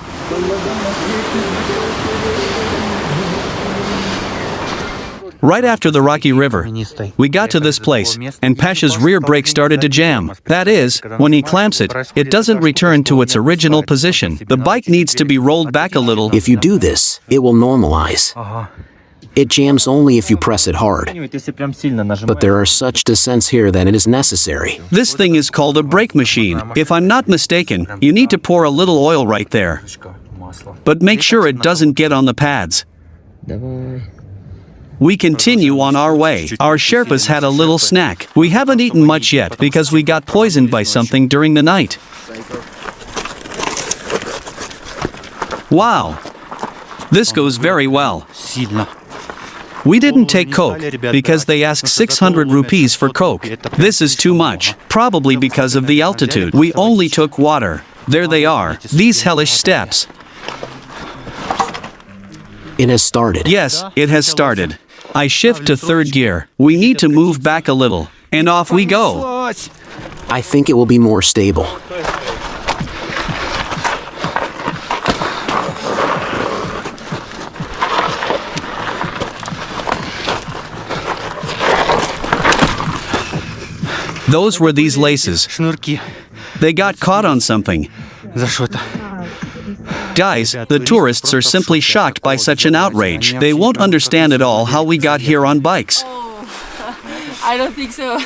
A: Right after the rocky river, we got to this place, and Pasha's rear brake started to jam. That is, when he clamps it, it doesn't return to its original position. The bike needs to be rolled back a little.
B: If you do this, it will normalize. It jams only if you press it hard. But there are such descents here that it is necessary.
A: This thing is called a brake machine. If I'm not mistaken, you need to pour a little oil right there. But make sure it doesn't get on the pads. We continue on our way. Our Sherpas had a little snack. We haven't eaten much yet because we got poisoned by something during the night. Wow! This goes very well. We didn't take Coke because they ask 600 rupees for Coke. This is too much, probably because of the altitude. We only took water. There they are, these hellish steps.
B: It has started.
A: Yes, it has started. I shift to third gear. We need to move back a little. And off we go.
B: I think it will be more stable.
A: Those were these laces.
E: Шнурки.
A: They got caught on something.
E: За что-то.
A: Guys, the tourists are simply shocked by such an outrage. They won't understand at all how we got here on bikes.
F: I don't think so.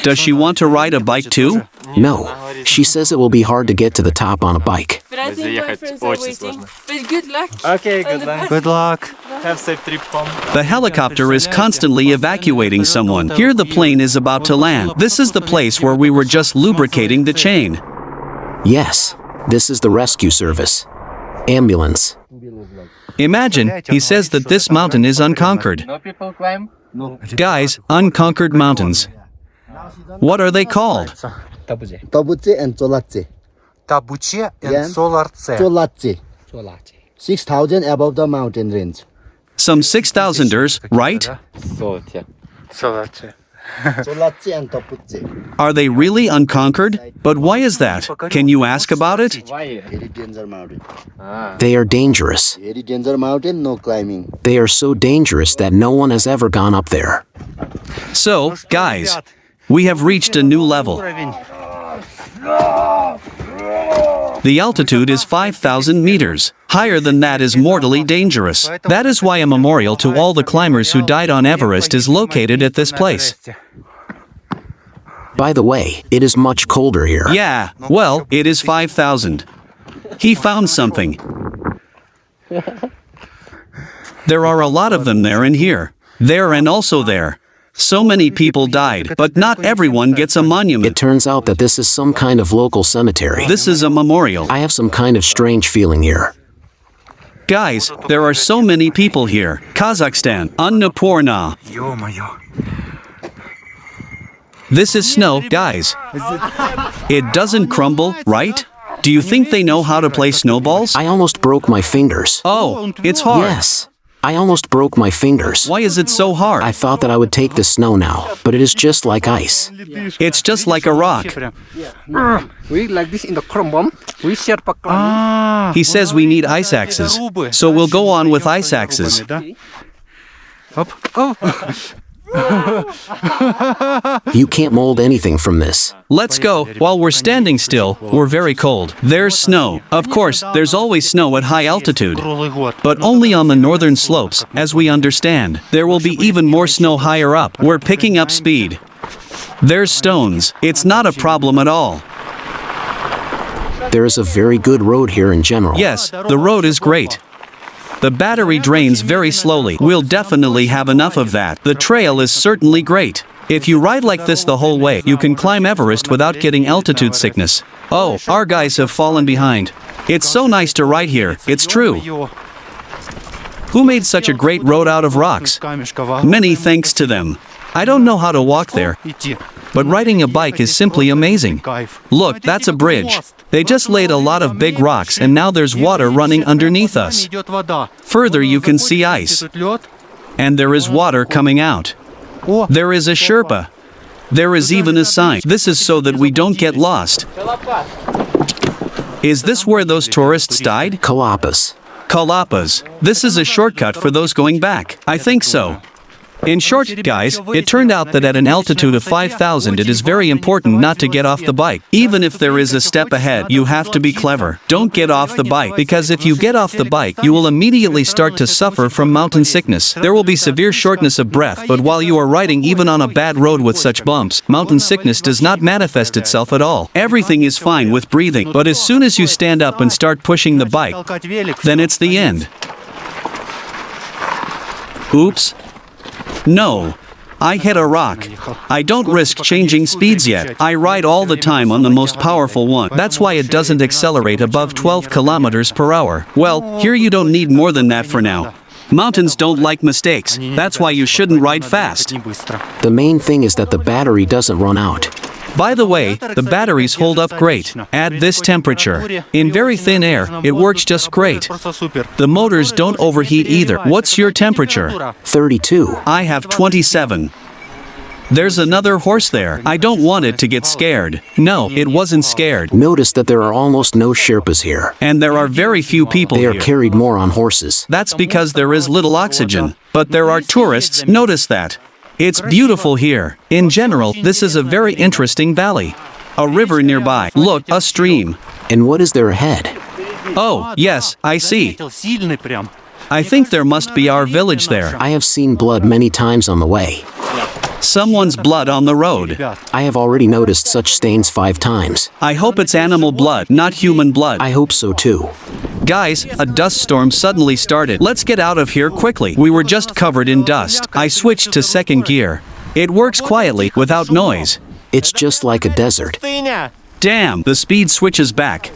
A: Does she want to ride a bike too?
B: No. She says it will be hard to get to the top on a bike.
F: But I think my friends are waiting. But good luck.
D: Okay, good luck.
E: Good luck.
D: Have safe trip home.
A: The helicopter is constantly evacuating someone. Here the plane is about to land. This is the place where we were just lubricating the chain.
B: Yes. This is the rescue service. Ambulance.
A: Imagine, he says that this mountain is unconquered.
D: No people climb?
A: Guys, unconquered mountains. What are they called?
H: Tabuche and Solatse.
E: Tabuche and
H: Yeah.
E: Solarce.
H: Solatse. 6,000 above the mountain range.
A: Some 6,000ers, right?
E: Solarce.
H: Solatse and Tabuche.
A: Are they really unconquered? But why is that? Can you ask about it?
H: Very danger mountain.
B: They are dangerous.
H: Very danger mountain, no climbing.
B: They are so dangerous that no one has ever gone up there.
A: So, guys, we have reached a new level. The altitude is 5,000 meters. Higher than that is mortally dangerous. That is why a memorial to all the climbers who died on Everest is located at this place.
B: By the way, it is much colder here.
A: Yeah, well, it is 5,000. He found something. There are a lot of them there and here. There and also there. So many people died, but not everyone gets a
B: It
A: monument.
B: turns out that this is some kind of local cemetery.
A: This is a memorial.
B: I have some kind of strange feeling here.
A: Guys, there are so many people here. Kazakhstan, Annapurna. This is snow, guys. It doesn't crumble, right? Do you think they know how to play snowballs?
B: I almost broke my fingers.
A: Oh, it's hard.
B: Yes. I almost broke my fingers.
A: Why is it so hard?
B: I thought that I would take the snow now, but it is just like ice.
A: It's just like a rock.
C: We like this in the chrome bomb. We share paklan.
A: He says we need ice axes. So we'll go on with ice axes.
B: You can't mold anything from this.
A: Let's go. While we're standing still, we're very cold. There's snow. Of course, there's always snow at high altitude. But only on the northern slopes, as we understand. There will be even more snow higher up. We're picking up speed. There's stones. It's not a problem at all.
B: There is a very good road here in general.
A: Yes, the road is great. The battery drains very slowly. We'll definitely have enough of that. The trail is certainly great. If you ride like this the whole way, you can climb Everest without getting altitude sickness. Oh, our guys have fallen behind. It's so nice to ride here, it's true. Who made such a great road out of rocks? Many thanks to them. I don't know how to walk there, but riding a bike is simply amazing. Look, that's a bridge. They just laid a lot of big rocks and now there's water running underneath us. Further you can see ice. And there is water coming out. There is a Sherpa. There is even a sign. This is so that we don't get lost. Is this where those tourists died?
B: Kalapas.
A: Kalapas. This is a shortcut for those going back. I think so. In short, guys, it turned out that at an altitude of 5,000 it is very important not to get off the bike. Even if there is a step ahead, you have to be clever. Don't get off the bike, because if you get off the bike, you will immediately start to suffer from mountain sickness. There will be severe shortness of breath, but while you are riding even on a bad road with such bumps, mountain sickness does not manifest itself at all. Everything is fine with breathing, but as soon as you stand up and start pushing the bike, then it's the end. Oops. No. I hit a rock. I don't risk changing speeds yet. I ride all the time on the most powerful one. That's why it doesn't accelerate above 12 kilometers per hour. Well, here you don't need more than that for now. Mountains don't like mistakes. That's why you shouldn't ride fast.
B: The main thing is that the battery doesn't run out.
A: By the way, the batteries hold up great at this temperature. In very thin air, it works just great. The motors don't overheat either. What's your temperature?
B: 32.
A: I have 27. There's another horse there. I don't want it to get scared. No, it wasn't scared.
B: Notice that there are almost no Sherpas here.
A: And there are very few people
B: They are
A: here.
B: carried more on horses.
A: That's because there is little oxygen. But there are tourists, notice that. It's beautiful here. In general, this is a very interesting valley. A river nearby. Look, a stream.
B: And what is there ahead?
A: Oh, yes, I see. I think there must be our village there.
B: I have seen blood many times on the way.
A: Someone's blood on the road.
B: I have already noticed such stains 5 times.
A: I hope it's animal blood, not human blood.
B: I hope so too.
A: Guys, a dust storm suddenly started. Let's get out of here quickly. We were just covered in dust. I switched to second gear. It works quietly, without noise.
B: It's just like a desert.
A: Damn, the speed switches back.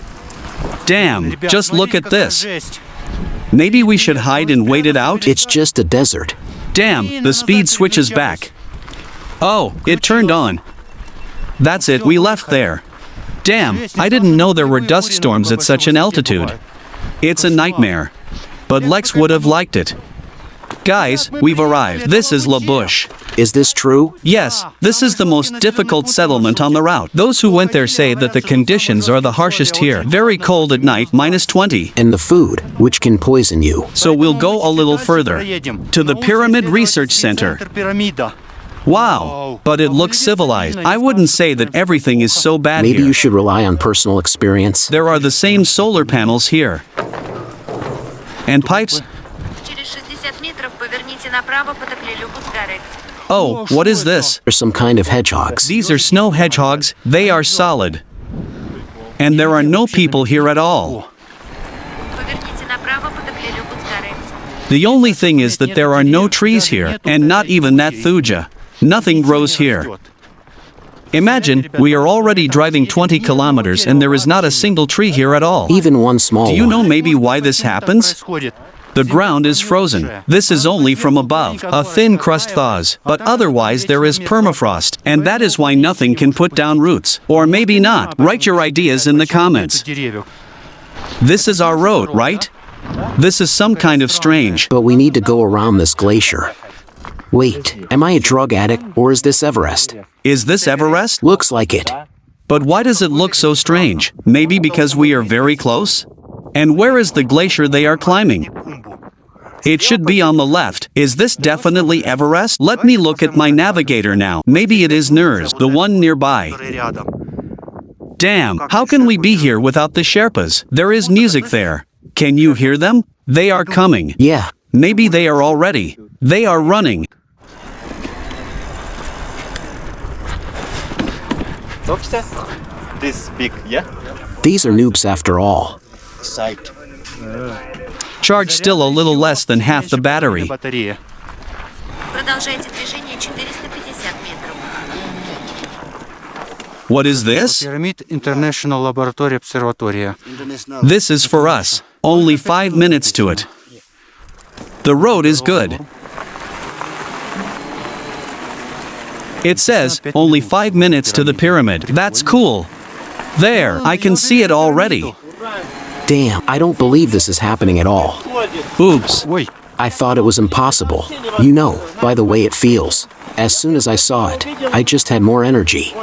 A: Damn, just look at this. Maybe we should hide and wait it out?
B: It's just a desert.
A: Damn, the speed switches back. Oh, it turned on. That's it, we left there. Damn, I didn't know there were dust storms at such an altitude. It's a nightmare. But Lex would have liked it. Guys, we've arrived. This is La Bouche.
B: Is this true?
A: Yes, this is the most difficult settlement on the route. Those who went there say that the conditions are the harshest here. Very cold at night, -20.
B: And the food, which can poison you.
A: So we'll go a little further. To the Pyramid Research Center. Wow, but it looks civilized. I wouldn't say that everything is so bad
B: Maybe
A: here.
B: you should rely on personal experience.
A: There are the same solar panels here. And pipes?
I: Через 60 метров поверните направо по топлелюбу с горы.
A: Oh, what is this?
B: There's some kind of hedgehogs.
A: These are snow hedgehogs. They are solid. And there are no people here at all.
I: Поверните направо по топлелюбу с горы.
A: The only thing is that there are no trees here, and not even that thuja. Nothing grows here. Imagine, we are already driving 20 kilometers and there is not a single tree here at all.
B: Even one small
A: Do you
B: one.
A: know maybe why this happens? The ground is frozen. This is only from above. A thin crust thaws, but otherwise there is permafrost, and that is why nothing can put down roots. Or maybe not. Write your ideas in the comments. This is our road, right? This is some kind of strange.
B: But we need to go around this glacier. Wait, am I a drug addict or is this Everest?
A: Is this Everest?
B: Looks like it.
A: But why does it look so strange? Maybe because we are very close? And where is the glacier they are climbing? It should be on the left. Is this definitely Everest? Let me look at my navigator now. Maybe it is Nurs, the one nearby. Damn, how can we be here without the Sherpas? There is music there. Can you hear them? They are coming.
B: Yeah.
A: Maybe they are already. They are running.
D: This big, yeah?
B: These are noobs after all.
H: Sight.
A: Charge still a little less than half the battery.
I: Продолжайте движение 450 метров.
A: What is this?
C: Pyramid International Laboratory Observatory.
A: This is for us. Only 5 minutes to it. The road is good. It says, only 5 minutes to the pyramid. That's cool. There, I can see it already.
B: Damn, I don't believe this is happening at all.
A: Oops.
B: I thought it was impossible. You know, by the way it feels. As soon as I saw it, I just had more energy.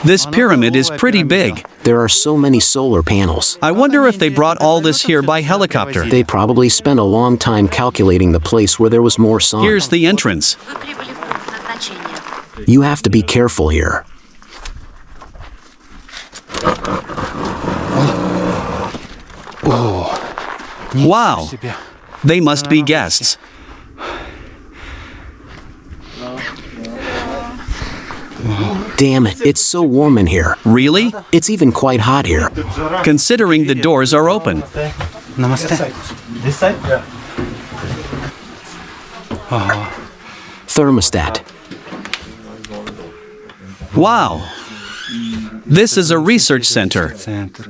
A: This pyramid is pretty big.
B: There are so many solar panels.
A: I wonder if they brought all this here by helicopter.
B: They probably spent a long time calculating the place where there was more sun.
A: Here's the entrance.
I: Вы прибыли в пункт назначения.
B: You have to be careful here.
A: Wow. They must be guests.
B: Damn it, it's so warm in here.
A: Really?
B: It's even quite hot here.
A: Considering the doors are open.
C: Namaste.
D: This side? Yeah.
B: Thermostat.
A: Wow. This is a research center.
C: Center.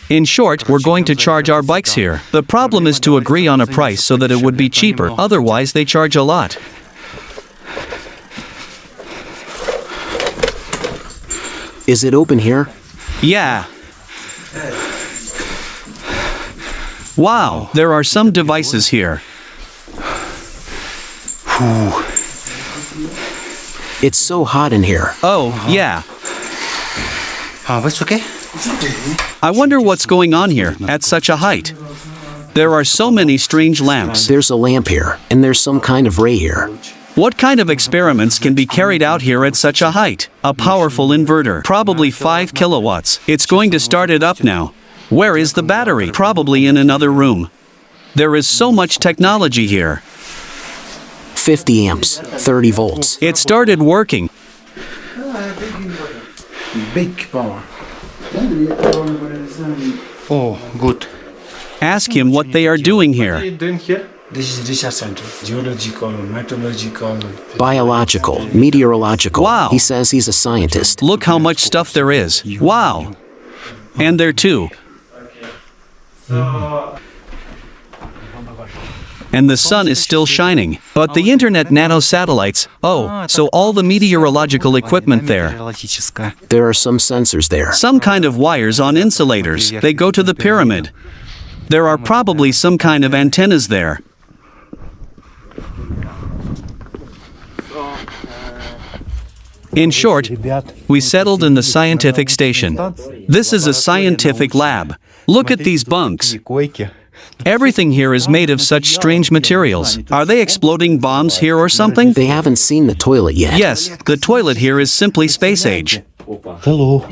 A: In short, we're going to charge our bikes here. The problem is to agree on a price so that it would be cheaper, otherwise they charge a lot.
B: Is it open here?
A: Yeah. Wow, there are some devices here.
B: It's so hot in here.
A: Oh, yeah.
E: It's okay?
A: I wonder what's going on here, at such a height. There are so many strange lamps.
B: There's a lamp here, and there's some kind of ray here.
A: What kind of experiments can be carried out here at such a height? A powerful inverter, probably 5 kilowatts. It's going to start it up now. Where is the battery? Probably in another room. There is so much technology here.
B: 50 amps, 30 volts.
A: It started working.
E: Big power. Oh, good.
A: Ask him what they are doing here.
E: This is research center. Geological, metallurgical.
B: Biological, meteorological.
A: Wow.
B: He says he's a scientist.
A: Look how much stuff there is. Wow. And there too. And the sun is still shining. But the internet nanosatellites, oh, so all the meteorological equipment there.
B: There are some sensors there.
A: Some kind of wires on insulators. They go to the pyramid. There are probably some kind of antennas there. In short, we settled in the scientific station. This is a scientific lab. Look at these bunks. Everything here is made of such strange materials. Are they exploding bombs here or something?
B: They haven't seen the toilet yet.
A: Yes, the toilet here is simply space age.
E: Hello.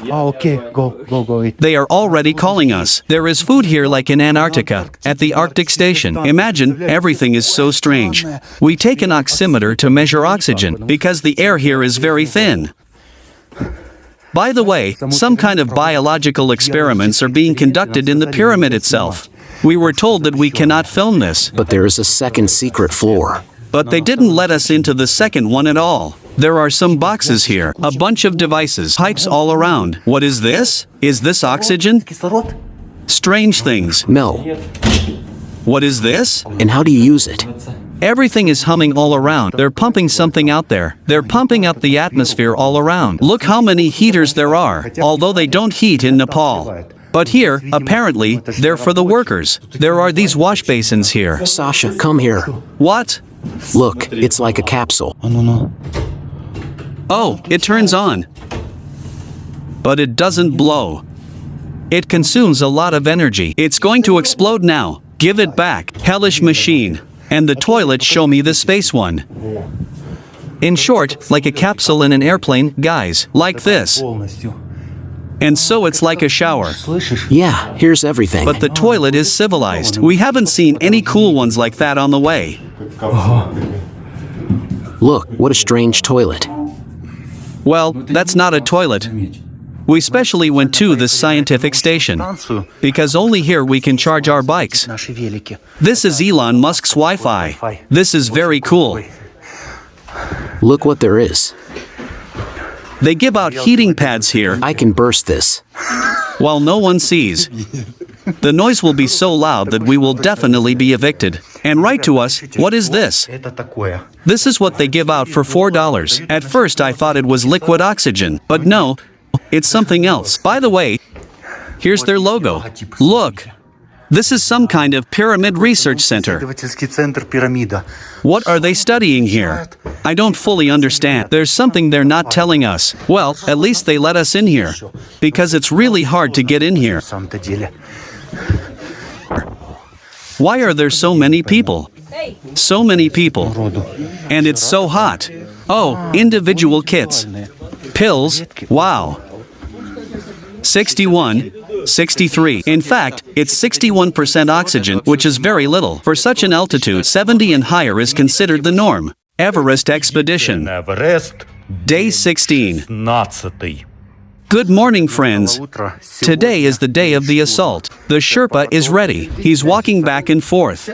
E: Oh, okay. Go.
A: They are already calling us. There is food here like in Antarctica, at the Arctic station. Imagine, everything is so strange. We take an oximeter to measure oxygen, because the air here is very thin. By the way, some kind of biological experiments are being conducted in the pyramid itself. We were told that we cannot film this.
B: But there is a second secret floor.
A: But they didn't let us into the second one at all. There are some boxes here, a bunch of devices, pipes all around. What is this? Is this oxygen? Strange things.
B: No.
A: What is this?
B: And how do you use it?
A: Everything is humming all around. They're pumping something out there. They're pumping up the atmosphere all around. Look how many heaters there are, although they don't heat in Nepal. But here, apparently, they're for the workers. There are these wash basins here.
B: Sasha, come here.
A: What?
B: Look, it's like a capsule.
A: Oh, it turns on. But it doesn't blow. It consumes a lot of energy. It's going to explode now. Give it back. Hellish machine. And the toilet show me the space one. In short, like a capsule in an airplane, guys, like this. And so it's like a shower.
B: Yeah, here's everything.
A: But the toilet is civilized. We haven't seen any cool ones like that on the way.
B: Look, what a strange toilet.
A: Well, that's not a toilet. We specially went to this scientific station, because only here we can charge our bikes. This is Elon Musk's Wi-Fi. This is very cool.
B: Look what there is.
A: They give out heating pads here,
B: I can burst this.
A: while no one sees. The noise will be so loud that we will definitely be evicted. And write to us, what is this? This is what they give out for $4. At first I thought it was liquid oxygen, but no, it's something else. By the way, here's their logo. Look, this is some kind of pyramid research center. What are they studying here? I don't fully understand. There's something they're not telling us. Well, at least they let us in here, because it's really hard to get in here. Why are there so many people? So many people. And it's so hot. Oh, individual kits. Pills, wow. 61, 63. In fact, it's 61% oxygen, which is very little. For such an altitude, 70 and higher is considered the norm. Everest expedition. Day 16. Good morning, friends. Today is the day of the assault. The Sherpa is ready. He's walking back and forth.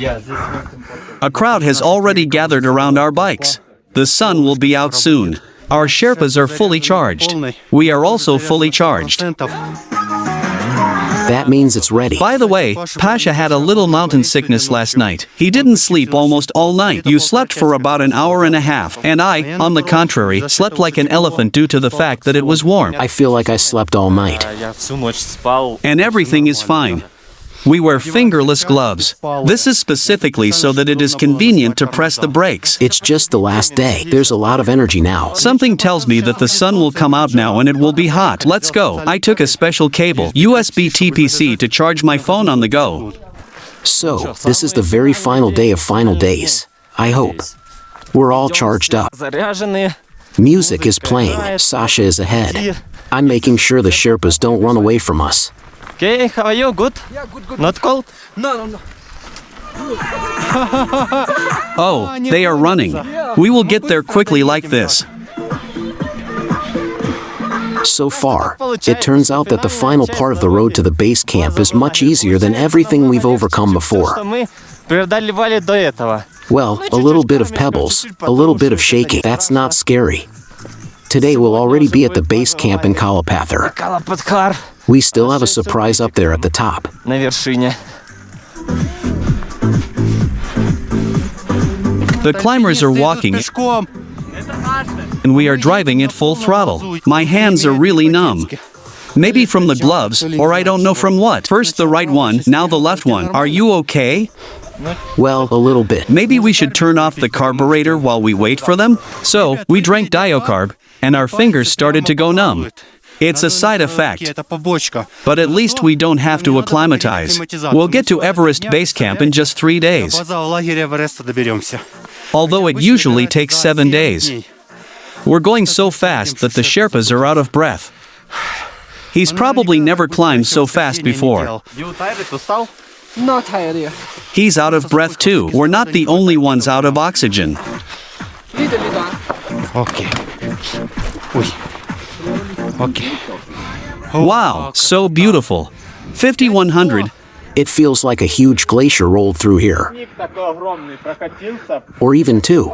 A: A crowd has already gathered around our bikes. The sun will be out soon. Our Sherpas are fully charged. We are also fully charged.
B: That means it's ready.
A: By the way, Pasha had a little mountain sickness last night. He didn't sleep almost all night. You slept for about an hour and a half, and I, on the contrary, slept like an elephant due to the fact that it was warm.
B: I feel like I slept all night.
A: And everything is fine. We wear fingerless gloves. This is specifically so that it is convenient to press the brakes.
B: It's just the last day. There's a lot of energy now.
A: Something tells me that the sun will come out now and it will be hot. Let's go. I took a special cable, USB Type-C, to charge my phone on the go.
B: So, this is the very final day of final days. I hope. We're all charged up. Music is playing. Sasha is ahead. I'm making sure the Sherpas don't run away from us.
D: Okay, how are you? Good?
C: Yeah, good.
D: Not cold?
C: No.
A: Oh, they are running. We will get there quickly like this.
B: So far, it turns out that the final part of the road to the base camp is much easier than everything we've overcome before. Well, a little bit of pebbles, a little bit of shaking. That's not scary. Today we'll already be at the base camp in Kalapather. We still have a surprise up there at the top.
A: The climbers are walking, and we are driving at full throttle. My hands are really numb. Maybe from the gloves, or I don't know from what. First the right one, now the left one. Are you okay?
B: Well, a little bit.
A: Maybe we should turn off the carburetor while we wait for them? So, we drank Diocarb, and our fingers started to go numb. It's a side effect. But at least we don't have to acclimatize. We'll get to Everest base camp in just 3 days. Although it usually takes 7 days. We're going so fast that the Sherpas are out of breath. He's probably never climbed so fast before.
C: Not tired yet.
A: He's out of breath too. We're not the only ones out of oxygen.
C: Okay. Okay.
A: Wow, so beautiful. 5100.
B: It feels like a huge glacier rolled through here. Or even 2.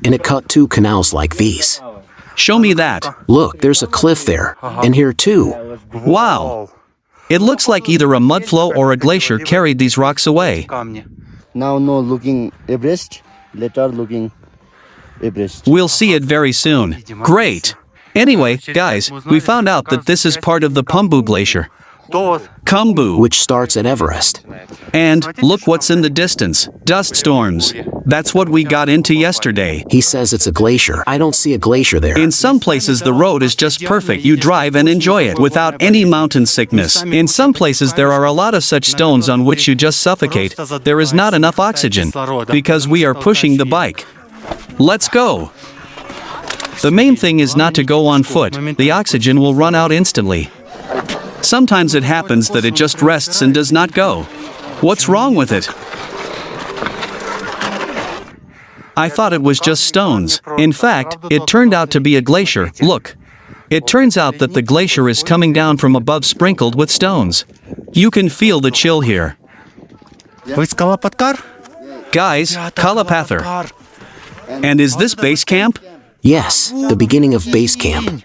B: And it cut 2 canals like these.
A: Show me that.
B: Look, there's a cliff there. And here too.
A: Wow. It looks like either a mudflow or a glacier carried these rocks away.
H: Now no looking Everest, later looking Everest.
A: We'll see it very soon. Great. Anyway, guys, we found out that this is part of the Khumbu Glacier. Khumbu.
B: Which starts at Everest.
A: And look what's in the distance. Dust storms. That's what we got into yesterday.
B: He says it's a glacier. I don't see a glacier there.
A: In some places the road is just perfect. You drive and enjoy it without any mountain sickness. In some places there are a lot of such stones on which you just suffocate. There is not enough oxygen because we are pushing the bike. Let's go. The main thing is not to go on foot. The oxygen will run out instantly. Sometimes it happens that it just rests and does not go. What's wrong with it? I thought it was just stones. In fact, it turned out to be a glacier. Look. It turns out that the glacier is coming down from above sprinkled with stones. You can feel the chill here. Guys, Kalapather. And is this base camp?
B: Yes, the beginning of base camp.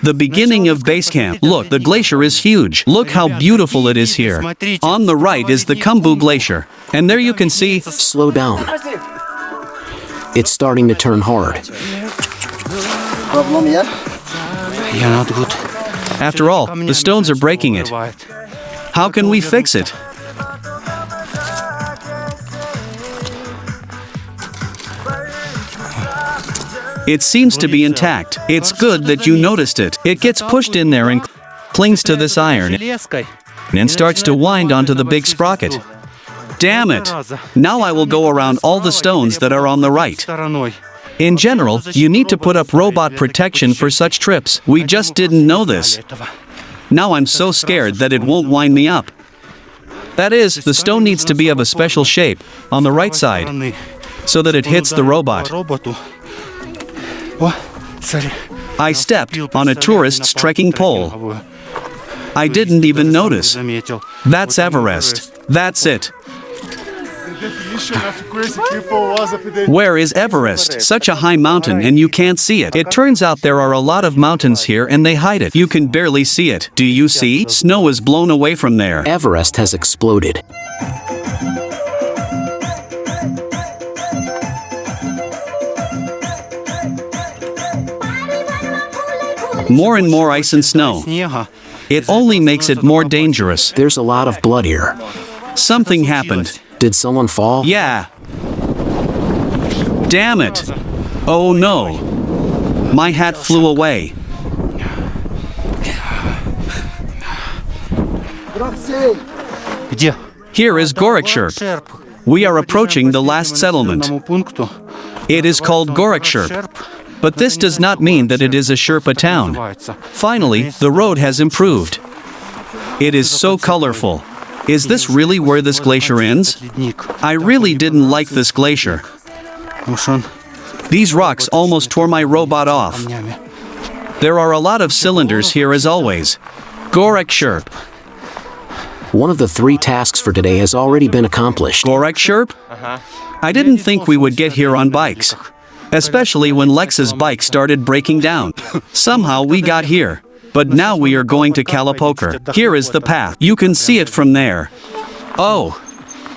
A: The beginning of base camp. Look, the glacier is huge. Look how beautiful it is here. On the right is the Khumbu Glacier. And there you can see...
B: Slow down. It's starting to turn hard.
H: Problem here?
C: Yeah, not good.
A: After all, the stones are breaking it. How can we fix it? It seems to be intact. It's good that you noticed it. It gets pushed in there and clings to this iron and starts to wind onto the big sprocket. Damn it! Now I will go around all the stones that are on the right. In general, you need to put up robot protection for such trips. We just didn't know this. Now I'm so scared that it won't wind me up. That is, the stone needs to be of a special shape, on the right side, so that it hits the robot. I stepped on a tourist's trekking pole. I didn't even notice. That's Everest. That's it. Where is Everest? Such a high mountain and you can't see it. It turns out there are a lot of mountains here and they hide it. You can barely see it. Do you see? Snow is blown away from there.
B: Everest has exploded.
A: More and more ice and snow. It only makes it more dangerous.
B: There's a lot of blood here.
A: Something happened.
B: Did someone fall?
A: Yeah. Damn it. Oh no. My hat flew away. Here is Gorakshirp. We are approaching the last settlement. It is called Gorakshirp. But this does not mean that it is a Sherpa town. Finally, the road has improved. It is so colorful. Is this really where this glacier ends? I really didn't like this glacier. These rocks almost tore my robot off. There are a lot of cylinders here as always. Gorakshirp.
B: One of the 3 tasks for today has already been accomplished.
A: Gorakshirp? I didn't think we would get here on bikes. Especially when Lex's bike started breaking down. Somehow we got here. But now we are going to Kalapoker. Here is the path. You can see it from there. Oh,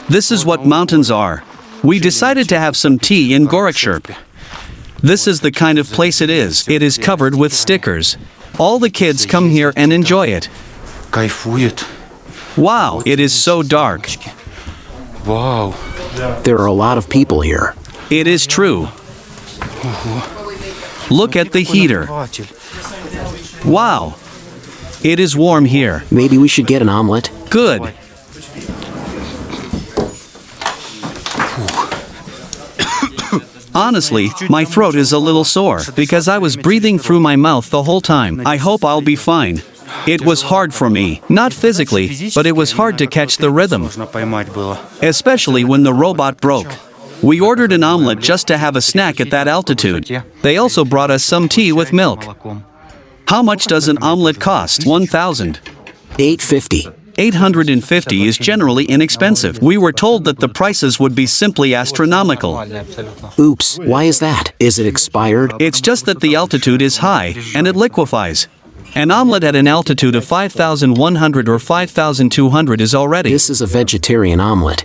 A: this is what mountains are. We decided to have some tea in Gorakshirp. This is the kind of place it is. It is covered with stickers. All the kids come here and enjoy it. Wow, it is so dark.
C: Wow.
B: There are a lot of people here.
A: It is true. Look at the heater. Wow. It is warm here.
B: Maybe we should get an omelet.
A: Good. Honestly, my throat is a little sore because I was breathing through my mouth the whole time. I hope I'll be fine. It was hard for me. Not physically, but it was hard to catch the rhythm. Especially when the robot broke. We ordered an omelet just to have a snack at that altitude. They also brought us some tea with milk. How much does an omelet cost? 1,000.
B: $8.50.
A: 850 is generally inexpensive. We were told that the prices would be simply astronomical.
B: Oops, why is that? Is it expired?
A: It's just that the altitude is high, and it liquefies. An omelet at an altitude of 5,100 or 5,200 is already.
B: This is a vegetarian omelet.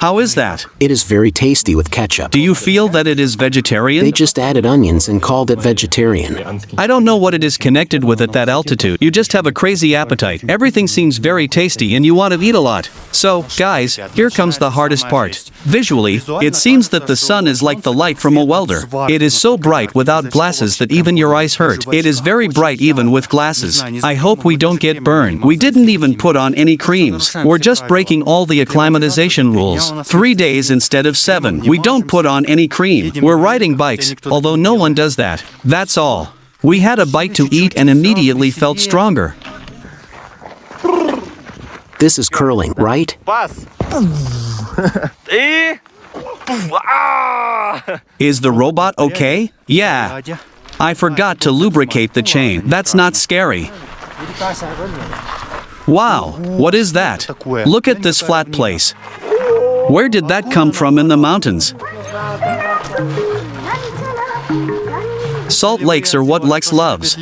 A: How is that?
B: It is very tasty with ketchup.
A: Do you feel that it is vegetarian?
B: They just added onions and called it vegetarian.
A: I don't know what it is connected with at that altitude. You just have a crazy appetite. Everything seems very tasty and you want to eat a lot. So, guys, here comes the hardest part. Visually, it seems that the sun is like the light from a welder. It is so bright without glasses that even your eyes hurt. It is very bright even with glasses. I hope we don't get burned. We didn't even put on any creams. We're just breaking all the acclimatization rules. 3 days instead of 7. We don't put on any cream. We're riding bikes, although no one does that. That's all. We had a bite to eat and immediately felt stronger.
B: This is curling, right?
A: Is the robot okay? Yeah. I forgot to lubricate the chain. That's not scary. Wow, what is that? Look at this flat place. Where did that come from in the mountains? Salt lakes are what Lex loves.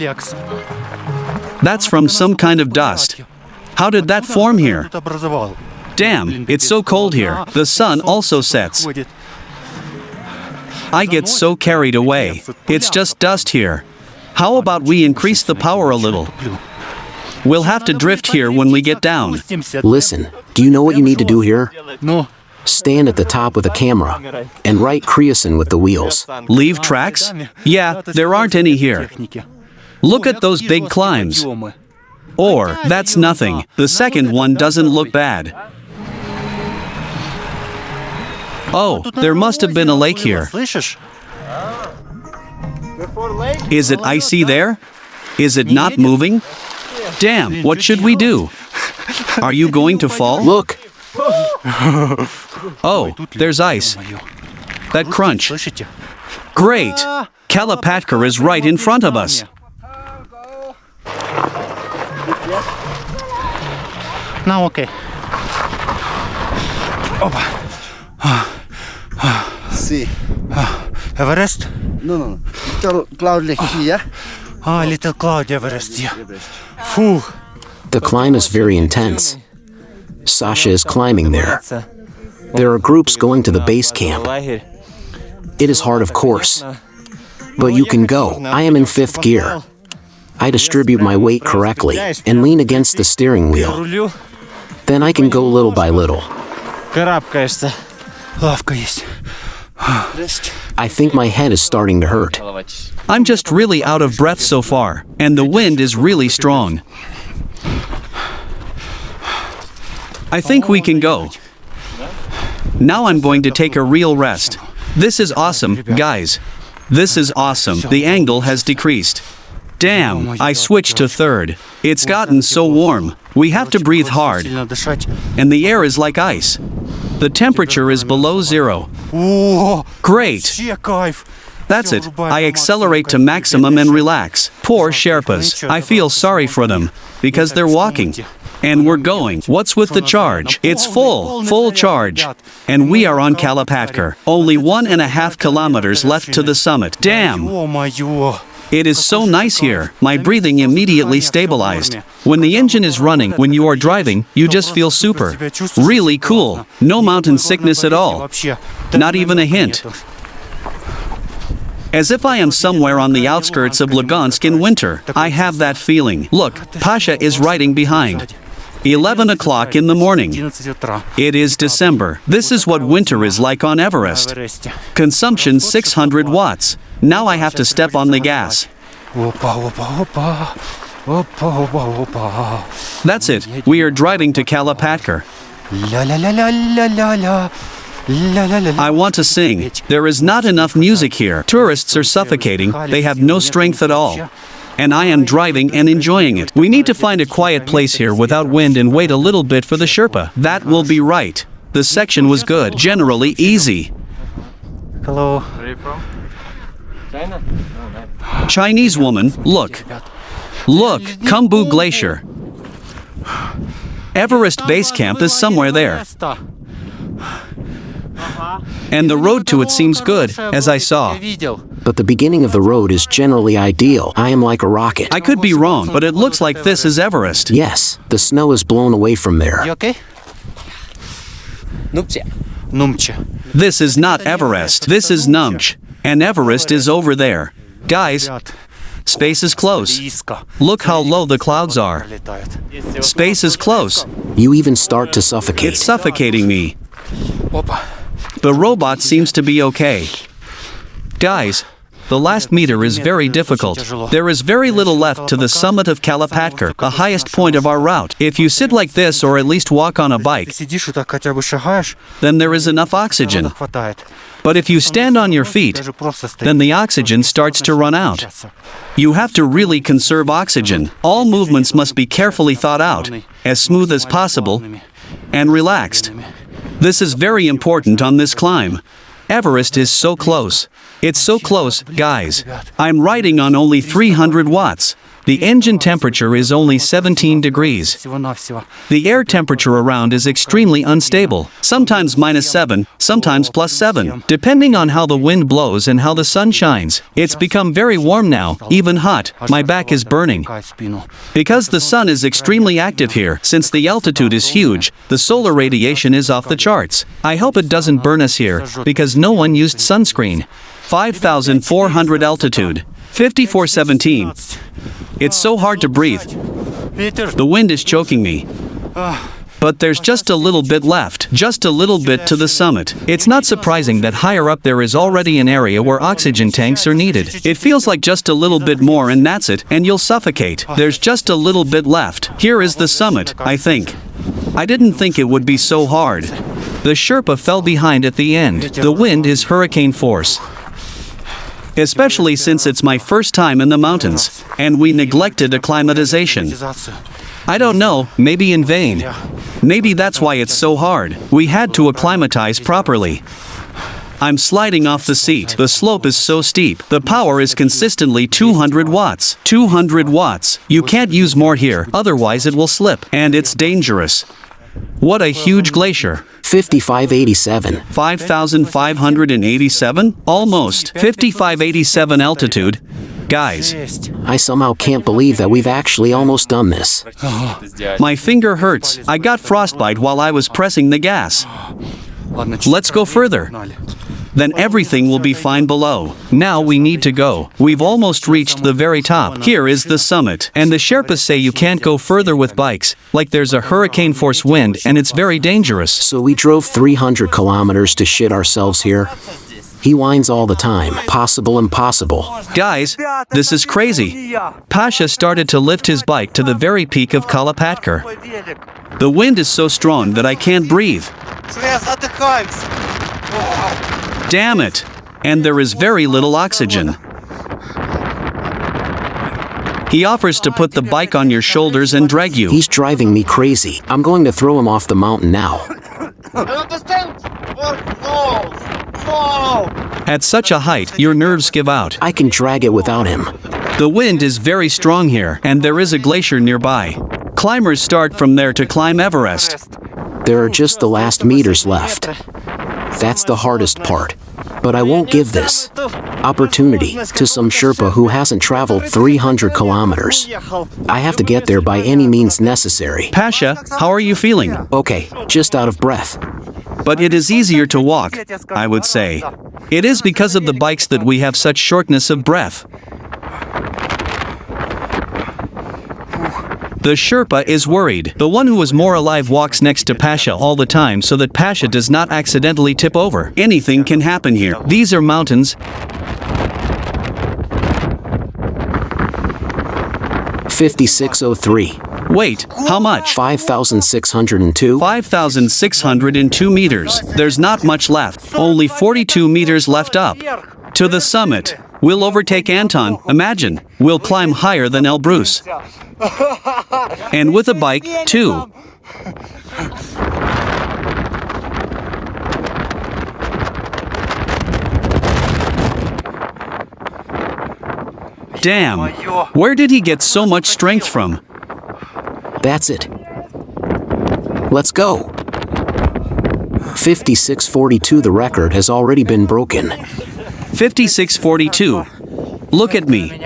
A: That's from some kind of dust. How did that form here? Damn, it's so cold here. The sun also sets. I get so carried away. It's just dust here. How about we increase the power a little? We'll have to drift here when we get down.
B: Listen, do you know what you need to do here?
C: No.
B: Stand at the top with a camera and write kreosan with the wheels.
A: Leave tracks? Yeah, there aren't any here. Look at those big climbs. Or, that's nothing. The second one doesn't look bad. Oh, there must have been a lake here. Is it icy there? Is it not moving? Damn, what should we do? Are you going to fall?
B: Look!
A: Oh, there's ice. That crunch. Great! Kalapatkar is right in front of us.
C: Now okay.
H: See.
D: Everest?
H: No. Little cloud like here.
D: Little cloud Everest, yeah.
H: Everest.
D: Phew.
B: The climb is very intense. Sasha is climbing there. There are groups going to the base camp. It is hard, of course. But you can go. I am in 5th gear. I distribute my weight correctly and lean against the steering wheel. Then I can go little by little.
D: Карабкаешься. Лавка есть.
B: I think my head is starting to hurt.
A: I'm just really out of breath so far, and the wind is really strong. I think we can go. Now I'm going to take a real rest. This is awesome, guys. This is awesome. The angle has decreased. Damn, I switched to 3rd. It's gotten so warm. We have to breathe hard. And the air is like ice. The temperature is below 0. Great. That's it. I accelerate to maximum and relax. Poor Sherpas. I feel sorry for them. Because they're walking. And we're going. What's with the charge? It's full charge. And we are on Kalapatkar. Only 1.5 kilometers left to the summit. Damn. It is so nice here. My breathing immediately stabilized. When the engine is running, when you are driving, you just feel super. Really cool. No mountain sickness at all. Not even a hint. As if I am somewhere on the outskirts of Lugansk in winter. I have that feeling. Look, Pasha is riding behind. 11 o'clock in the morning. It is December. This is what winter is like on Everest. Consumption 600 watts. Now I have to step on the gas. That's it. We are driving to Kalapatkar. I want to sing. There is not enough music here. Tourists are suffocating. They have no strength at all. And I am driving and enjoying it. We need to find a quiet place here without wind and wait a little bit for the Sherpa. That will be right. The section was good. Generally easy.
D: Hello. Where are you from? China?
A: Chinese woman, look. Look, Khumbu Glacier. Everest Base Camp is somewhere there. And the road to it seems good, as I saw.
B: But the beginning of the road is generally ideal. I am like a rocket.
A: I could be wrong, but it looks like this is Everest.
B: Yes, the snow is blown away from there.
C: You okay?
D: Numche.
A: This is not Everest. This is Numch. And Everest is over there. Guys, space is close. Look how low the clouds are. Space is close.
B: You even start to suffocate.
A: It's suffocating me. The robot seems to be okay. Guys, the last meter is very difficult. There is very little left to the summit of Kalapatkar, the highest point of our route. If you sit like this or at least walk on a bike, then there is enough oxygen. But if you stand on your feet, then the oxygen starts to run out. You have to really conserve oxygen. All movements must be carefully thought out, as smooth as possible, and relaxed. This is very important on this climb. Everest is so close. It's so close, guys. I'm riding on only 300 watts. The engine temperature is only 17 degrees. The air temperature around is extremely unstable, sometimes -7, sometimes +7, depending on how the wind blows and how the sun shines. It's become very warm now, even hot. My back is burning. Because the sun is extremely active here, since the altitude is huge, the solar radiation is off the charts. I hope it doesn't burn us here, because no one used sunscreen. 5,400 altitude. 5417. It's so hard to breathe. The wind is choking me. But there's just a little bit left, just a little bit to the summit. It's not surprising that higher up there is already an area where oxygen tanks are needed. It feels like just a little bit more and that's it, and you'll suffocate. There's just a little bit left. Here is the summit, I think. I didn't think it would be so hard. The Sherpa fell behind at the end. The wind is hurricane force. Especially since it's my first time in the mountains, and we neglected acclimatization. I don't know, maybe in vain. Maybe that's why it's so hard. We had to acclimatize properly. I'm sliding off the seat. The slope is so steep. The power is consistently 200 watts. 200 watts. You can't use more here, otherwise it will slip. And it's dangerous. What a huge glacier.
B: 5587.
A: 5,587? Almost. 5,587 altitude. Guys,
B: I somehow can't believe that we've actually almost done this.
A: my finger hurts. I got frostbite while I was pressing the gas. Let's go further. Then everything will be fine below. Now we need to go. We've almost reached the very top. Here is the summit. And the Sherpas say you can't go further with bikes, like there's a hurricane force wind and it's very dangerous.
B: So we drove 300 kilometers to shit ourselves here? He whines all the time. Possible impossible.
A: Guys, this is crazy. Pasha started to lift his bike to the very peak of Kalapatkar. The wind is so strong that I can't breathe. Damn it! And there is very little oxygen. He offers to put the bike on your shoulders and drag you.
B: He's driving me crazy. I'm going to throw him off the mountain now.
A: At such a height, your nerves give out.
B: I can drag it without him.
A: The wind is very strong here, and there is a glacier nearby. Climbers start from there to climb Everest.
B: There are just the last meters left. That's the hardest part. But I won't give this opportunity to some Sherpa who hasn't traveled 300 kilometers. I have to get there by any means necessary.
A: Pasha, how are you feeling?
B: Okay, just out of breath.
A: But it is easier to walk, I would say. It is because of the bikes that we have such shortness of breath. The Sherpa is worried. The one who is more alive walks next to Pasha all the time so that Pasha does not accidentally tip over. Anything can happen here. These are mountains.
B: 5603.
A: Wait, how much?
B: 5,602.
A: 5,602 meters. There's not much left. Only 42 meters left up. To the summit. We'll overtake Anton. Imagine. We'll climb higher than Elbrus. And with a bike, too. Damn. Where did he get so much strength from?
B: That's it. Let's go. 5642. The record has already been broken.
A: 5642. Look at me.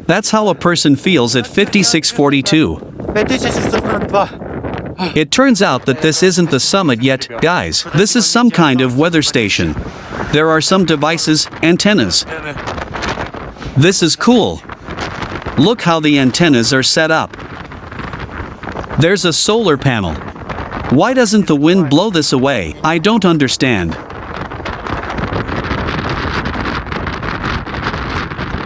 A: That's how a person feels at 5642. It turns out that this isn't the summit yet, guys. This is some kind of weather station. There are some devices, antennas. This is cool. Look how the antennas are set up. There's a solar panel. Why doesn't the wind blow this away? I don't understand.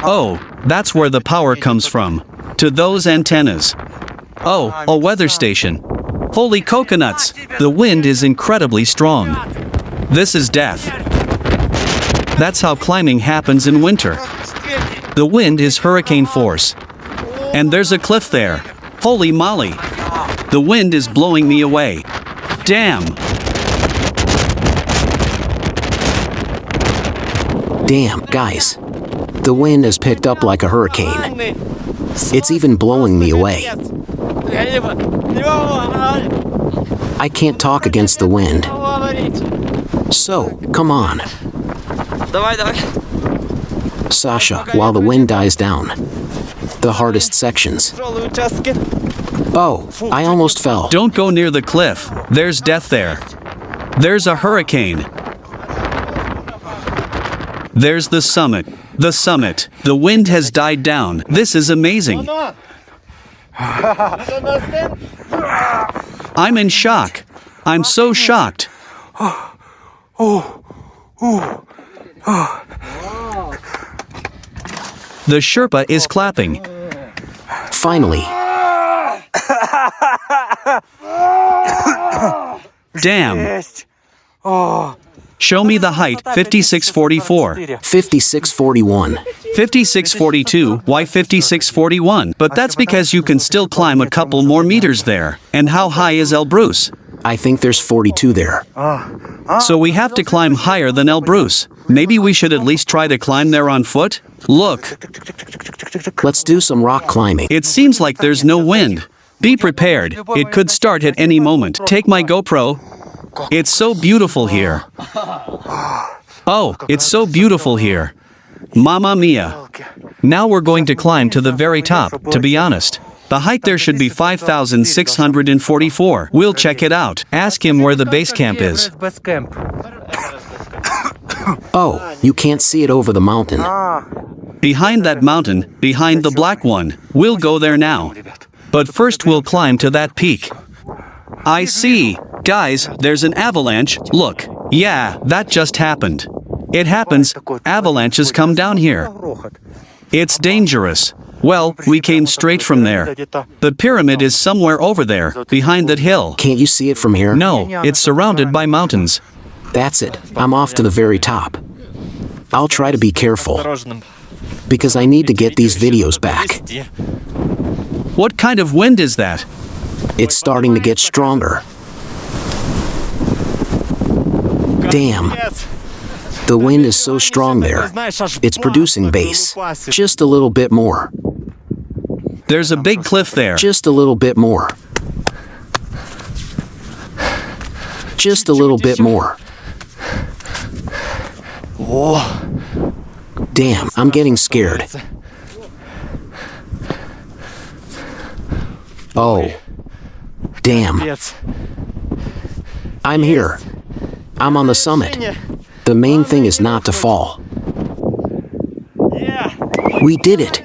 A: Oh, that's where the power comes from. To those antennas. Oh, a weather station. Holy coconuts! The wind is incredibly strong. This is death. That's how climbing happens in winter. The wind is hurricane force. And there's a cliff there. Holy moly! The wind is blowing me away. Damn!
B: Damn, guys. The wind has picked up like a hurricane. It's even blowing me away. I can't talk against the wind. So, come on. Sasha, while the wind dies down. The hardest sections. Oh, I almost fell.
A: Don't go near the cliff. There's death there. There's a hurricane. There's the summit. The summit. The wind has died down. This is amazing. I'm in shock. I'm so shocked. The Sherpa is clapping.
B: Finally.
A: Damn. Show me the height, 5644.
B: 5641.
A: 5642, why 5641? But that's because you can still climb a couple more meters there. And how high is Elbrus?
B: I think there's 42 there.
A: So we have to climb higher than Elbrus. Maybe we should at least try to climb there on foot? Look.
B: Let's do some rock climbing.
A: It seems like there's no wind. Be prepared, it could start at any moment. Take my GoPro. It's so beautiful here. Oh, it's so beautiful here. Mamma mia. Now we're going to climb to the very top, to be honest. The height there should be 5,644. We'll check it out. Ask him where the base camp is.
B: Oh, you can't see it over the mountain.
A: Behind that mountain, behind the black one. We'll go there now. But first we'll climb to that peak. I see. Guys, there's an avalanche. Look. Yeah, that just happened. It happens. Avalanches come down here. It's dangerous. Well, we came straight from there. The pyramid is somewhere over there, behind that hill.
B: Can't you see it from here?
A: No, it's surrounded by mountains.
B: That's it. I'm off to the very top. I'll try to be careful, because I need to get these videos back.
A: What kind of wind is that?
B: It's starting to get stronger. Damn. The wind is so strong there. It's producing bass. Just a little bit more.
A: There's a big cliff there.
B: Just a little bit more. Just a little bit more. Damn, I'm getting scared. Oh. Damn. I'm here. I'm on the summit. The main thing is not to fall. We did it.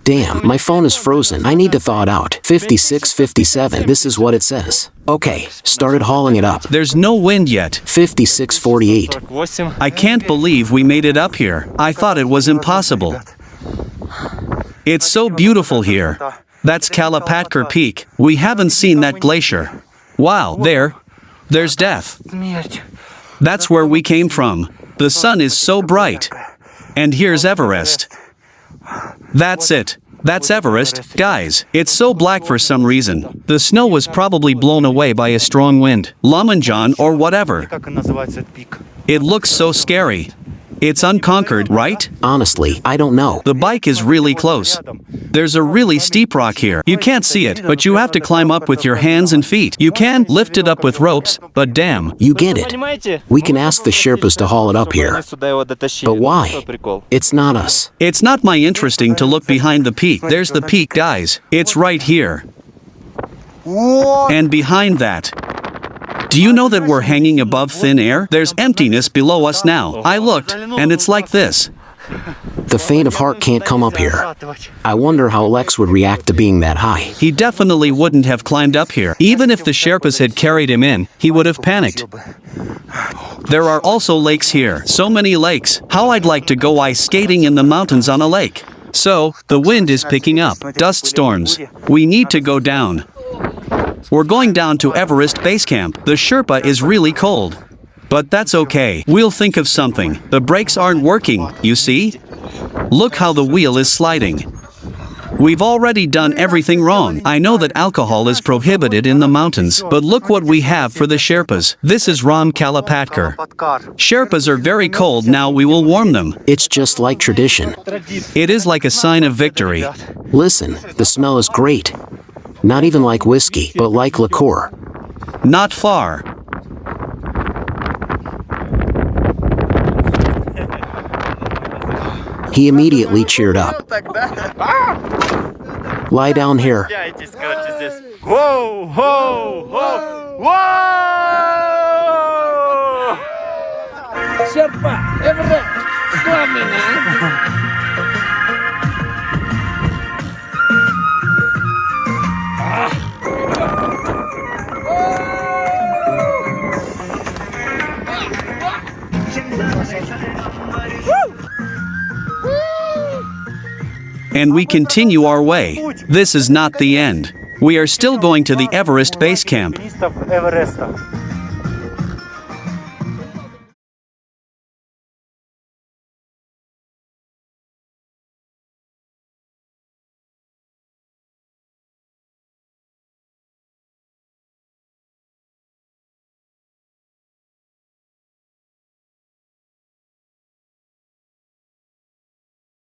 B: Damn, my phone is frozen. I need to thaw it out. 56:57. This is what it says. Okay, started hauling it up.
A: There's no wind yet.
B: 56:48.
A: I can't believe we made it up here. I thought it was impossible. It's so beautiful here. That's Kalapatkar Peak. We haven't seen that glacier. Wow, there's death. That's where we came from. The sun is so bright. And here's Everest. That's it. That's Everest, guys. It's so black for some reason. The snow was probably blown away by a strong wind. Lamanjan or whatever. It looks so scary. It's unconquered, right?
B: Honestly, I don't know.
A: The bike is really close. There's a really steep rock here. You can't see it, but you have to climb up with your hands and feet. You can lift it up with ropes, but damn.
B: You get it. We can ask the Sherpas to haul it up here. But why? It's not us.
A: It's not my interesting to look behind the peak. There's the peak, guys. It's right here. And behind that. Do you know that we're hanging above thin air? There's emptiness below us now. I looked, and it's like this.
B: The faint of heart can't come up here. I wonder how Lex would react to being that high.
A: He definitely wouldn't have climbed up here. Even if the Sherpas had carried him in, he would have panicked. There are also lakes here. So many lakes. How I'd like to go ice skating in the mountains on a lake. So, the wind is picking up. Dust storms. We need to go down. We're going down to Everest Base Camp. The Sherpa is really cold. But that's okay. We'll think of something. The brakes aren't working, you see? Look how the wheel is sliding. We've already done everything wrong. I know that alcohol is prohibited in the mountains, but look what we have for the Sherpas. This is Ram Kalapatkar. Sherpas are very cold, now we will warm them.
B: It's just like tradition.
A: It is like a sign of victory.
B: Listen, the smell is great. Not even like whiskey, but like liqueur.
A: Not far.
B: He immediately cheered up. Lie down here.
D: Whoa, whoa, whoa, whoa!
C: Sherpa, Everest, climbing,
A: And we continue our way. This is not the end. We are still going to the Everest Base Camp.